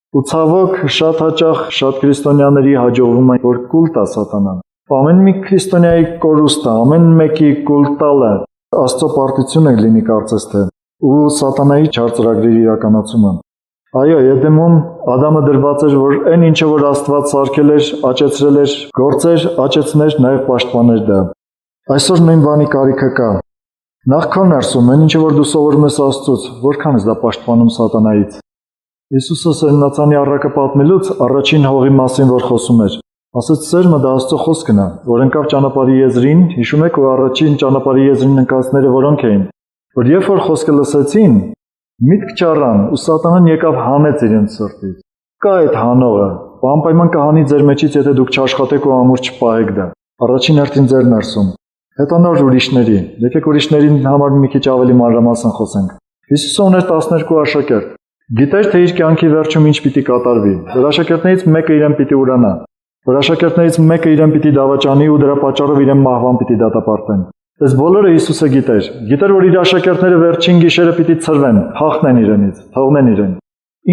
Speaker 1: Ու ցավոք շատ հաճախ շատ քրիստոնյաների հաջողվում է որ կուլ տա սատանան։ Ամեն մի քրիստոնյայի կորուստը, ամեն մեկի կուլ տալը Աստծո պարտությունը լինի կարծես թե ու սատանայի չար ծրագրերի իրականացումը։ Այո, Եդեմում Ադամը դրված էր, որ այն ինչը որ Աստված սարքել էր, աճեցրել էր, գործեր, աճեցներ, նաև պաշտպաներ դա։ Այսօր նույն բանի կարիքը կա։ Նախ քո ներսում, այն ինչը որ դու սովորում ես Աստծուց, որքան ես դա պաշտպանում սատանայից։ Հիսուսը Սերմնացանի առակը պատմելուց առաջին հողի մասին որ խոսում էր, ասաց սերմը դա Աստծո խոսքն է, որ ընկավ ճանապարհի եզրին, հիշում եք, ու առաջին ճանապարհի եզրին ընկածները որոնք էին, որ երբ որ խոսքը լսեցին, միտք չառան ու սատանան եկավ հանեց իրենց սրտից։ Կա այդ հանողը, անպայման կհանի ձեր մեջից, եթե դուք չաշխատեք ու ամուր չպահեք դա։ Առաջին հերթին ձեր ներսում։ Հետո նոր ուրիշների։ Եկեք ուրիշների համար մի քիչ ավելի մանրամասն խոսենք։ Հիսուսը ուներ 12 աշակերտ։ Գիտեր, թե իր կյանքի վերջում ինչ պիտի կատարվի։ Որ աշակերտներից մեկը իրեն պիտի ուրանա։ Որ աշակերտներից մեկը իրեն պիտի դավաճանի ու դրա պատճառով իրեն մահվան պիտի դատապարտեն։ Այս բոլորը Հիսուսը գիտեր։ Գիտեր, որ իր աշակերտները վերջին գիշերը պիտի ցրվեն, հաղթեն իրենից, թողնեն իրեն։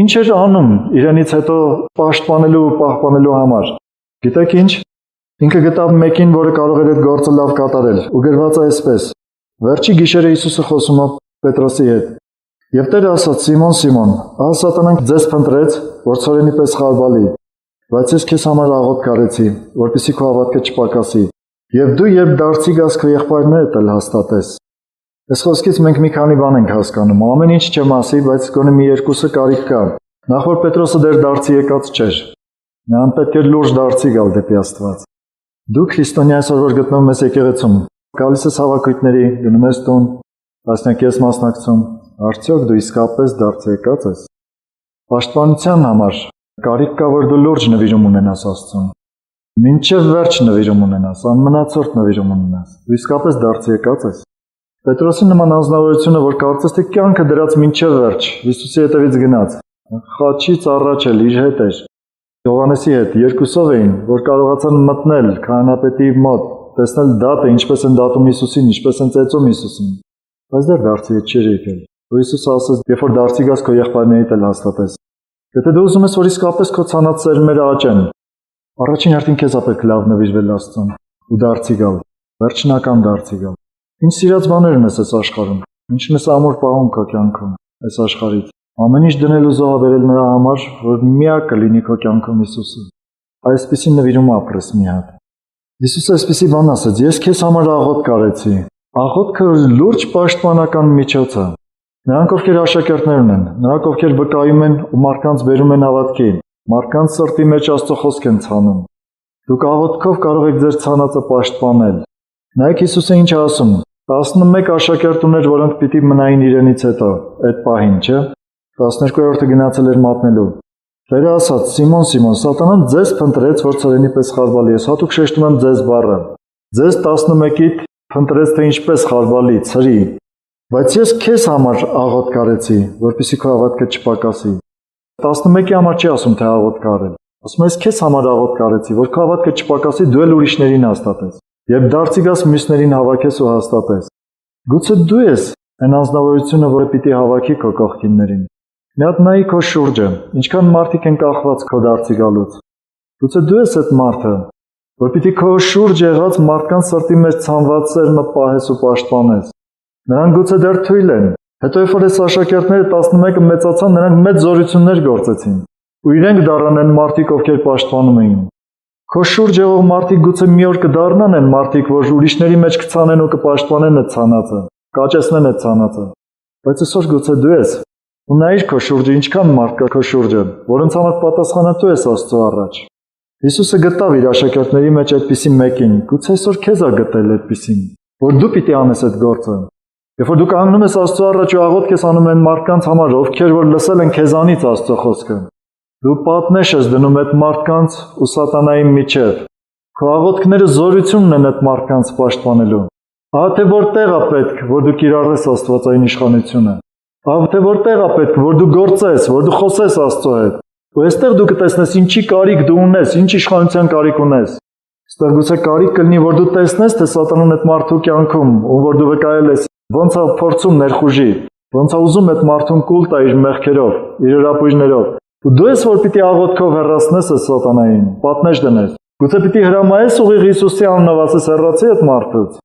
Speaker 1: Ինչ էր անում իրենից հետո պաշտպանելու ու պահպանելու համար։ Գիտեք ինչ։ Ինքը գտավ մեկին, որը կարող էր այդ գործը լավ կատարել, ու գրված է այսպես. Վերջի գիշերը Հիսուսը խոսում է Պետրոսի հետ։ Եվ Տերը ասաց. Սիմոն, Սիմոն, ահա սատանան ձեզ փնտրեց, որ ցորենի պես խարբալի, բայց ես քեզ համար աղոթք արեցի, որպեսզի քո հավատքը չպակասի, եւ դու երբ դարձի գաս քո եղբայրներդ էլ հաստատես։ Այս խոսքից մենք մի քանի բան ենք հասկանում, ամեն ինչ չեմ ասի, բայց գոնե մի երկուսը կարիք կա։ Նախ որ Պետրոսը դեռ դարձի եկած չէր։ Նրան պետք էր լուրջ դարձի գալ դեպի Աստված։ Դու քրիստոնյա այսօր որ գտնվում ես եկեղեցում, գալիս ես հավաքույթների, գնում ես տուն, տասնյակի ես մասնակցում, արդյոք դու իսկապես դարձի եկած ես։ Պաշտպանության համար կարիք կա, որ դու լուրջ նվիրում ունենաս Աստծուն։ Մինչև վերջ նվիրում ունենաս, անմնացորդ նվիրում ունենաս։ Դու իսկապես դարձի եկած ես։ Պետրոսի նման անձնավորությունը, որ կարծես թե կյանքը դրած մինչև վերջ, Հիսուսի հետևից գնաց, խաչից առաջ էլ իր հետ էր։ Հովհաննեսի հետ երկուսով էին, որ կարողացան մտնել քահանապետի մոտ, տեսնել դատը, ինչպես են դատում Հիսուսին, ինչպես են ծեծում Հիսուսին։ Բայց դեռ դարձի հետ չէր եկել։ Որ Հիսուսը ասաց, երբ որ դարձի գաս, քո եղբայրներից էլ հաստատես։ Եթե դու ուզում ես, որ իսկապես քո ցանած սերմերը աճեն, առաջին հերթին քեզ պետք է լավ նվիրվել Աստծուն ու դարձի գալ, վերջնական դարձի գալ։ Ինչ սիրած բաներ ունես այս աշխարհում, ինչն ես ամուր պահում քո կյանքում, այս աշխարհից։ Ամեն ինչ դնել ու զոհաբերել նրա համար, որ միակը լինի քո կյանքում Հիսուսը։ Այսպիսի նվիրում ապրես մի հատ։ Հիսուսը այսպիսի բան ասաց. ես քեզ համար աղոթք արեցի։ Աղոթքը լուրջ պաշտպանական միջոց է։ Նրանք, ովքեր աշակերտներ ունեն, նրանք, ովքեր վկայում են ու մարդկանց բերում են հավատքի, մարդկանց սրտի մեջ Աստծո խոսք են ցանում։ Դուք աղոթքով կարող եք ձեր ցանածը պաշտպանել։ Նայեք Հիսուսը ինչ է ասում. 11 աշակերտ ուներ, որոնք պիտի մնային իրենից հետո, այդ պահին, չէ՞։ 12-րդը գնացել էր մատնելու։ Տերը ասաց. Սիմոն, Սիմոն, Սատանան ձեզ փնտրեց, որ ցորենի պես խարբալի ես, հատուկ շեշտում եմ ձեզ բառը։ Ձեզ 11-ից փնտրեց, թե ինչպես խարբալի, ցրի։ Բայց ես քեզ համար աղոթք արեցի, որպեսզի քո հավատքը չպակասի։ 11-ի համար չի ասում, թե աղոթք արել։ Ասում ես քեզ համար աղոթք արեցի, որ քո հավատքը չպակասի, դու էլ ուրիշներին հաստատես։ Երբ դարձի գաս, մյուսներին հավաքես ու հաստատես։ Գուցե դու ես այն անձնավորությունը, որը պիտի հավաքի քո կողքիններին։ Մի հատ նայի քո շուրջը, ինչքան մարդիկ են կախված քո դարձի գալուց։ Գուցե դու ես այդ մարդը, որ պիտի քո շուրջ եղած մարդկանց սրտի մեջ ցանված սերմը պահես ու պաշտպանես։ Նրանք գուցե դեռ թույլ են։ Հետո երբ որ այս աշակերտները 11-ը մեծացան, նրանք մեծ զորություններ գործեցին։ Ու իրենք դառան են մարդիկ, ովքեր պաշտպանում էին։ Քո շուրջ եղող մարդիկ գուցե մի օր կդառնան են մարդիկ, որ ուրիշների մեջ կցանեն ու կպաշտպանեն այդ ցանածը, կաճեցնեն այդ ցանածը։ Բայց այսօր գուցե դու ես։ Ու նայիր քո շուրջը, ինչքան մարդ կա քո շուրջը, որոնց համար պատասխանատու ես Աստծո առաջ։ Հիսուսը գտավ իր աշակերտների մեջ այդպիսի մեկին, գուցե այսօր քեզ ա գտել այդպիսին, որ դու պիտի անես այդ գործը։ Երբ որ դու կանգնում ես Աստծո առաջ ու աղոթք ես անում այն մարդկանց համար, ովքեր որ լսել են քեզանից Աստծո խոսքը, դու պատնեշ ես դնում այդ մարդկանց ու սատանայի միջև։ Քո աղոթքները զորություն ունեն այդ մարդկանց պաշտպանելու։ Ահա թե որտեղ է պետք, որ դու կիրառես Աստվածային իշխանությունը։ Ահա թե որտեղ է պետք, որ դու գործես, որ դու խոսես Աստծո հետ։ Ու այստեղ դու կտեսնես ինչի կարիք դու ունես, ինչ իշխանության կարիք ունես։ Այստեղ գուցե կարիք կլինի, որ դու տեսնես, թե սատանան այդ մարդու կյանքում, ում որ դու վկայել ես, ոնց է փորձում ներխուժի, ոնց է ուզում այդ մարդուն կուլ տա իր մեղքերով, իր հրապույրներով։ Ու դու ես որ պիտի աղոթքով հեռացնես այս սատանային, պատնեշ դնես։ Գուցե պիտի հրամայես ուղիղ Հիսուսի անունով ասես հեռացի այդ մարդուց։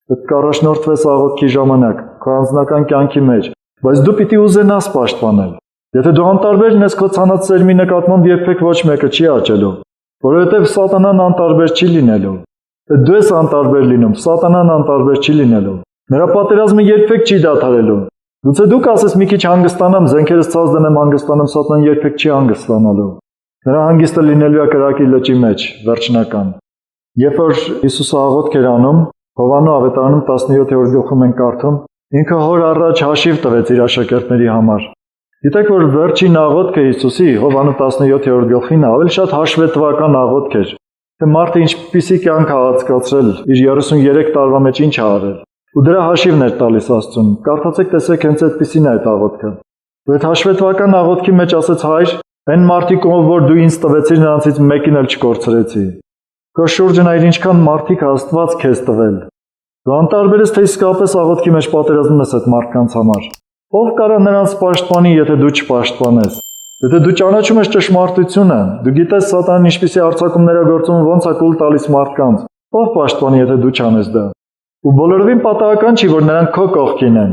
Speaker 1: Պետք է առաջնորդվես աղոթքի ժամանակ, քո անձնական կյանքի մեջ, բայց դու պիտի ուզենաս պաշտպանել։ Եթե դու անտարբեր ես քո ցանած սերմի նկատմամբ, երբեք ոչ մեկը չի աճելու, որովհետև սատանան անտարբեր չի լինելու։ Դու ես անտարբեր լինում, սատանան անտարբեր չի լինելու։ Նրա պատերազմը երբեք չի դադարելու։ Գուցե դու կասես մի քիչ հանգստանամ, զենքերս ցած դնեմ հանգստանամ, սատանան երբեք չի հանգստանալու։ Նրա հանգիստը լինելու է կրակի լճի մեջ, վերջնական։ Երբ որ Հիսուսը աղոթք էր անում, Հովաննու ավետարանում 17-րդ գլխում ենք կարդում, ինքը հոր առաջ հաշիվ տվեց իր աշակերտների համար։ Գիտեք, որ վերջին աղոթքը Հիսուսի Հովաննու 17-րդ գլխին ավելի շատ հաշվետվական աղոթք էր, թե մարդը ինչպիսի կյանք է անցկացրել, իր 33 տարվա մեջ ինչ է արել։ Ու դրա հաշիվն էր տալիս Աստծուն։ Կարդացեք, տեսեք, հենց այդպիսին է այդ աղոթքը։ Ու այդ հաշվետվական աղոթքի մեջ ասեց Հայր, այն մարդիկ, ով որ դու ինձ տվեցիր, նրանցից մեկին էլ չկորցրեցի։ Քո շուրջը նայր ինչքան մարդիկ Աստված քեզ տվել։ Դու անտարբեր ես, թե իսկապես աղոթքի մեջ պատերազմում ես այդ մարդկանց համար։ Ով կարա նրանց պաշտպանի, եթե դու չպաշտպանես։ Եթե դու ճանաչում ես ճշմարտությունը, դու գիտես սատանան ինչպիսի արձակումներ է գործում, ոնց է կուլ տալիս մարդկանց։ Ով պաշտպանի, եթե դու չանես դա։ Ու բոլորովին պատահական չի, որ նրանք քո կողքին են։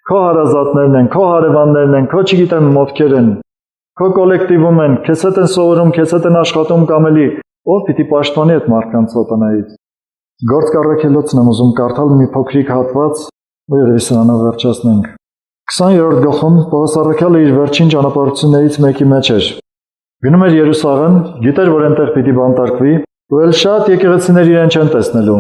Speaker 1: Քո հարազատներն են, քո հարևաններն են, քո չգիտեմ ովքեր են։ Քո կոլեկտիվում են, քեզ հետ են սովորում, քեզ հետ են աշխատում կամ էլի ով պիտի պաշտպանի այդ մարդկանց սատանայից։ Գործք առաքելոցն եմ ուզում կարդալ մի փոքրիկ հատված, ու երևի սրանով վերջացնենք։ 20-րդ գլխում Պողոս առաքյալը իր վերջին ճանապարհություններից մեկի մեջ էր։ Գնում էր Երուսաղեմ, գիտեր, որ այնտեղ պիտի բանտարկվի, ու էլ շատ եկեղեցիներ իրեն չեն տեսնելու։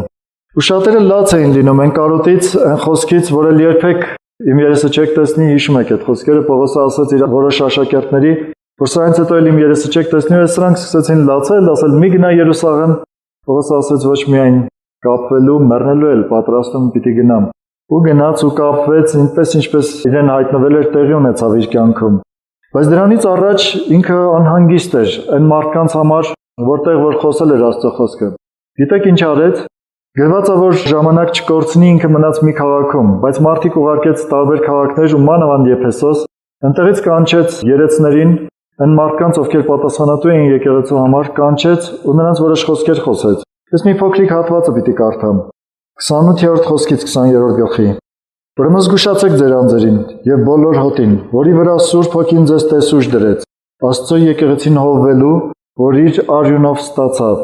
Speaker 1: Ու շատերը լաց էին լինում այն կարոտից, այն խոսքից, որ էլ երբեք իմ երեսը չեք տեսնի, հիշում եք այդ խոսքերը, Պողոսը ասաց իր որոշ աշակերտների, որ սրանից հետո էլ իմ երեսը չեք տեսնի, ու սրանք սկսեցին լացել, ասել մի գնա Երուսաղեմ։ Պողոսը ասաց ոչ միայն կապվելու, մեռնելու էլ պատրաստում պիտի գնամ։ Ու գնաց ու կապվեց, այնպես ինչպես իրեն հայտնվել էր, տեղի ունեցավ իր կյանքում։ Բայց դրանից առաջ ինքը անհանգիստ էր այն մարդկանց համար, որտեղ որ խոսել էր Աստծո խոսքը։ Գիտեք ինչ արեց։ Գրված է, որ ժամանակ չկորցնի, ինքը մնաց մի քաղաքում, բայց մարդիկ ուղարկեց տարբեր քաղաքներ ու մանավանդ Եփեսոս, այնտեղից կանչեց երեցներին, այն մարդկանց, ովքեր պատասխանատու էին եկեղեցու համար, կանչեց ու նրանց որոշ խոսքեր խոսեց։ Ես մի փոքրիկ հատվածը պիտի կարդամ։ 28-րդ խոսքից 20-րդ գլխի։ Ուրեմն զգուշացեք ձեր անձերին եւ բոլոր հոտին, որի վրա Սուրբ Հոգին ձեզ տեսուչ դրեց, Աստծո եկեղեցին հովվելու, որ իր արյունով ստացավ։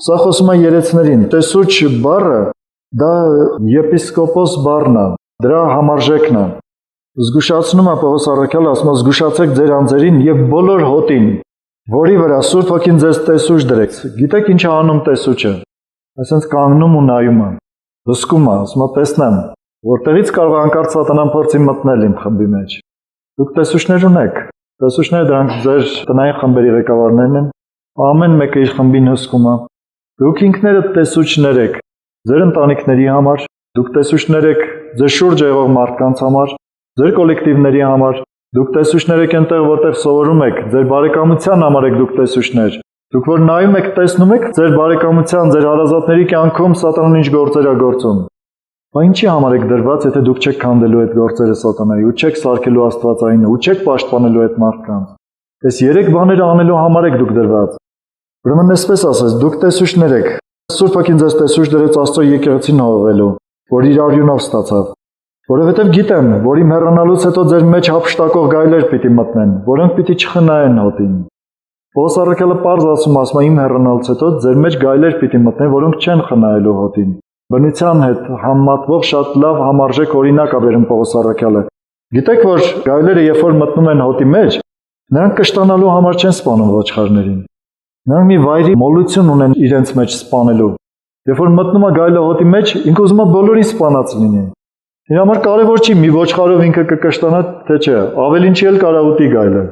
Speaker 1: Սա խոսում է երեցներին։ Տեսուչ բառը դա եպիսկոպոս բառն է, դրա համարժեքն է։ Զգուշացնում է Պողոս առաքյալը, ասում է զգուշացեք ձեր անձերին եւ բոլոր հոտին, որի վրա Սուրբ Հոգին ձեզ տեսուչ դրեց։ Գիտեք ինչ է անում տեսուչը։ Այսինքն կանգնում ու նայում է, հսկում է, ասում է տեսնեմ, որտեղից կարող է անկարծ սատանան փորձի մտնել իմ խմբի մեջ։ Դուք տեսուչներ ունեք։ Տեսուչները դրանք ձեր տնային խմբերի ղեկավարներն են։ Ամեն մեկը իր խմբին հսկում է։ Դուք ինքներդ տեսուչներ եք ձեր ընտանիքների համար, դուք տեսուչներ եք ձեր շուրջ եղող մարդկանց համար, ձեր կոլեկտիվների համար, դուք տեսուչներ եք այնտեղ, որտեղ սովորում եք, ձեր բարեկամության համար եք դուք տեսուչներ։ Դուք որ նայում եք, տեսնում եք ձեր բարեկամության, ձեր հարազատների կյանքում սատանան ինչ գործեր է գործում։ Բայց ինչի համար եք դրված, եթե դուք չեք քանդելու այդ գործերը սատանայի, ու չեք սարքելու աստվածայինը, ու չեք պաշտպանելու այդ մարդկանց։ Այս երեք բաները անելու համար եք դուք դրված։ Ուրեմն այսպես ասած, դուք տեսուչներ եք։ Սուրբ Հոգին ձեզ տեսուչ դրեց Աստծո եկեղեցին հովվելու, որ իր արյունով ստացավ։ Որովհետև գիտեմ, որ իմ հեռանալուց հետո ձեր մեջ հափշտակող գայլեր պիտի մտնեն, որոնք պիտի չխնայեն հոտին։ Պողոս առաքյալը պարզ ասում է իմ հեռանալուց հետո ձեր մեջ գայլեր պիտի մտնեն, որոնք չեն խնայելու հոտին։ Բնության հետ համատվող շատ լավ համարժեք օրինակ է բերում Պողոս առաքյալը։ Գիտեք, որ գայլերը երբ որ մտնում են հոտի մեջ, նրանք կշտանալու համար չեն սպանում ոչխարներին։ Նրանք մի վայրի մոլություն ունեն իրենց մեջ սպանելու։ Երբ որ մտնում է գայլը հոտի մեջ, ինքը ուզում է բոլորին սպանած լինի։ Իր համար կարևոր չի մի ոչխարով ինքը կկշտանա, թե չէ, ավելին չի էլ կարա ուտի գայլը։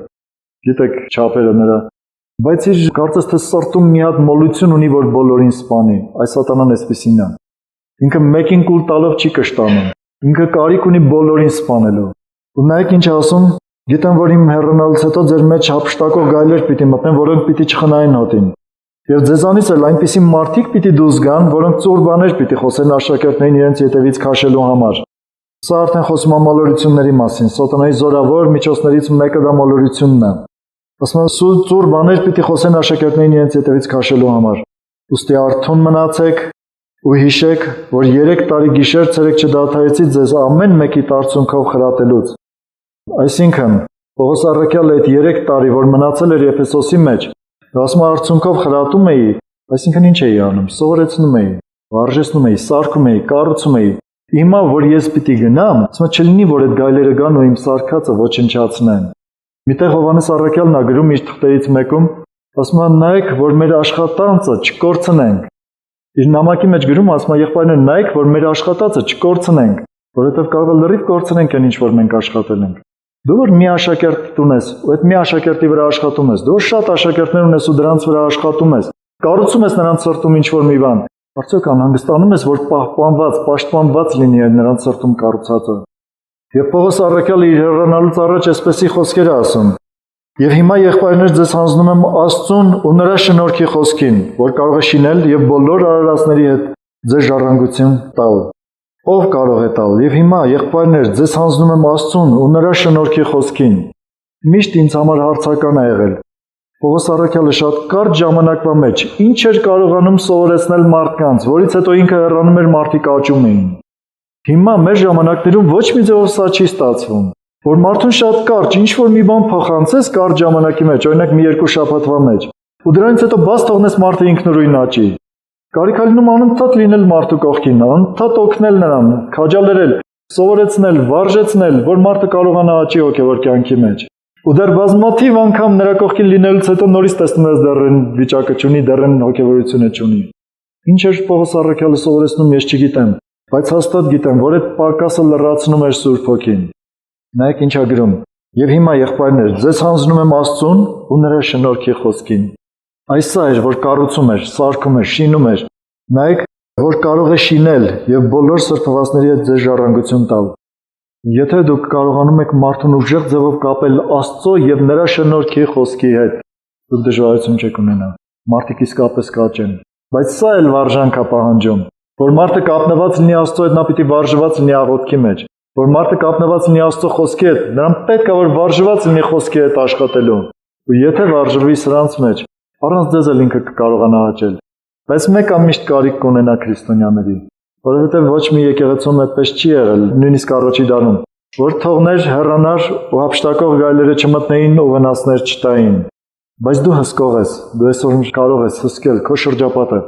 Speaker 1: Գիտեք չափերը նրա, բայց իր կարծես թե սրտում մի հատ մոլություն ունի, որ բոլորին սպանի։ Այս սատանան էսպիսին է։ Ինքը մեկին կուլ տալով չի կշտանում։ Ինքը կարիք ունի բոլորին սպանելու։ Ու նայեք ինչ ասում, գիտեմ, որ իմ հեռանալուց հետո ձեր մեջ հափշտակող գայլեր պիտի մտնեն, որոնք պիտի չխնայեն հոտին։ Եվ ձեզանից էլ այնպիսի մարդիկ պիտի դուրս գան, որոնք ծուր բաներ պիտի խոսեն աշակերտներին իրենց ետևից քաշելու համար։ Սա արդեն խոսում է մոլորությունների մասին։ Սատանայի զորավոր միջոցներից մեկը դա մոլորությունն է։ Ասում է ծուր բաներ պիտի խոսեն աշակերտներին իրենց ետևից քաշելու համար։ Ուստի արթուն մնացեք ու հիշեք, որ 3 տարի գիշեր ցերեկ չդադարեցի ձեզ ամեն մեկի տարծունքով խրատելուց։ Այսինքն, Պողոս առաքյալը այդ 3 տարի, որ մնացել էր Եփեսոսի մեջ, ասում է արցունքով խրատում էի, այսինքն ինչ էի անում, սովորեցնում էի, վարժեցնում էի, սարքում էի, կառուցում էի։ Հիմա, որ ես պիտի գնամ, ասում է չլինի, որ այդ գայլերը գան ու իմ սարքածը ոչնչացնեն։ Միտեղ Հովհաննես առաքյալն է գրում իր թղթերից մեկում, ասում է նայեք, որ մեր աշխատանքը չկորցնենք։ Իր նամակի մեջ գրում ասում է եղբայրներ նայեք, որ մեր աշխատածը չկորցնենք, որովհետև կարող է լրիվ կորցնենք այն ինչ որ մենք աշխատել ենք։ Դու որ մի աշակերտ ունես, ու այդ մի աշակերտի վրա աշխատում ես, դու շատ աշակերտներ ունես ու դրանց վրա աշխատում ես, կառուցում ես նրանց սրտում ինչ որ մի բան, արդյոք անհանգստանում ես, որ պահպանված, պաշտպանված լինի այդ նրանց սրտում կառուցածը։ Եվ Պողոս առաքյալը իր հեռանալուց առաջ այսպեսի խոսքեր է ասում. Եվ հիմա եղբայրներ ձեզ հանձնում եմ Աստծուն ու նրա շնորհքի խոսքին, որ կարող է շինել եւ բոլոր արարածների հետ ձեր ժառանգություն տալ։ Ով կարող է տալ։ Եվ հիմա եղբայրներ ձեզ հանձնում եմ Աստծուն ու նրա շնորհքի խոսքին։ Միշտ ինձ համար հարցական է եղել։ Պողոս առաքյալը շատ կարճ ժամանակվա մեջ ինչ էր կարողանում սովորեցնել մարդկանց, որից հետո ինքը հեռանում էր, մարդիկ աճում էին։ Հիմա մեր ժամանակներում ոչ մի ձևով սա չի ստացվում, որ մարդուն շատ կարճ ինչ որ մի բան փոխանցես կարճ ժամանակի մեջ, օրինակ մի 2 շաբաթվա մեջ, ու դրանից հետո բաց թողնես մարդը ինքնուրույն աճի։ Կարիք է լինում անընդհատ լինել մարդու կողքին, անընդհատ օգնել նրան, քաջալերել, սովորեցնել, վարժեցնել, որ մարդը կարողանա աճի հոգևոր կյանքի մեջ։ Ու դեռ բազմաթիվ անգամ նրա կողքին լինելուց հետո նորից տեսնում ես դեռ այն վիճակը չունի, դեռ այն հոգևորությունը չունի։ Ինչ էր Պողոս առաքյալը սովորեցնում, ես չգիտեմ, բայց հաստատ գիտեմ, որ այդ պակասը լրացնում էր Սուրբ Հոգին։ Նայեք ինչ ա գրում. «Եվ հիմա եղբայրներ, ձեզ հանձնում եմ Աստծուն ու նրա շնորհքի խոսքին»։ Այս սա էր, որ կառուցում էր, սարքում էր, շինում էր։ Նայեք, որ կարող է շինել եւ բոլոր սրբվածների հետ ձեզ ժառանգություն տալ։ Եթե դուք կարողանում եք մարդուն ուժեղ ձևով կապել Աստծո եւ նրա շնորհքի խոսքի հետ, դուք դժվարություն չեք ունենա։ Մարդիկ իսկապես կաճեն։ Բայց սա էլ վարժանք է պահանջում, որ մարդը կապնված լինի Աստծո հետ, նա պիտի վարժված լինի աղոթքի մեջ։ Որ մարդը կապնված լինի Աստծո խոսքի հետ, նրան պետք է որ վարժված լինի խոսքի հետ աշխատելու։ Ու եթե վարժվի սրանց մեջ, առանց ձեզ էլ ինքը կկարողանա աճել։ Բայց մեկը միշտ կարիք կունենա քրիստոնյաների, որովհետև ոչ մի եկեղեցում այդպես չի եղել, նույնիսկ առաջի դարում, որ թողներ հեռանար ու հափշտակող գայլերը չմտնեին ու վնասներ չտային։ Բայց դու հսկող ես, դու այսօր կարող ես հսկել քո շրջապատը,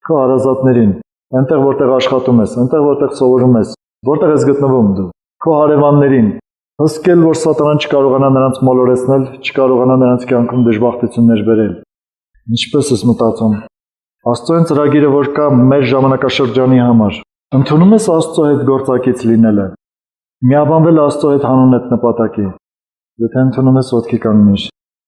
Speaker 1: քո հարազատներին, այնտեղ որտեղ աշխատում ես, այնտեղ որտեղ սովորում ես, որտեղ ես գտնվում դու, քո հարևաններին, հսկել, որ սատանան չկարողանա նրանց մոլորեցնել, չկարողանա նրանց կյանքում դժբախտություններ բերել։ Ինչպես ես մտածում, Աստծո այն ծրագիրը, որ կա մեր ժամանակաշրջանի համար, ընդունում ես Աստծո հետ գործակից լինելը, միաբանվել Աստծո հետ հանուն այդ նպատակի։ Եթե ընդունում ես, ոտքի կանգնիր։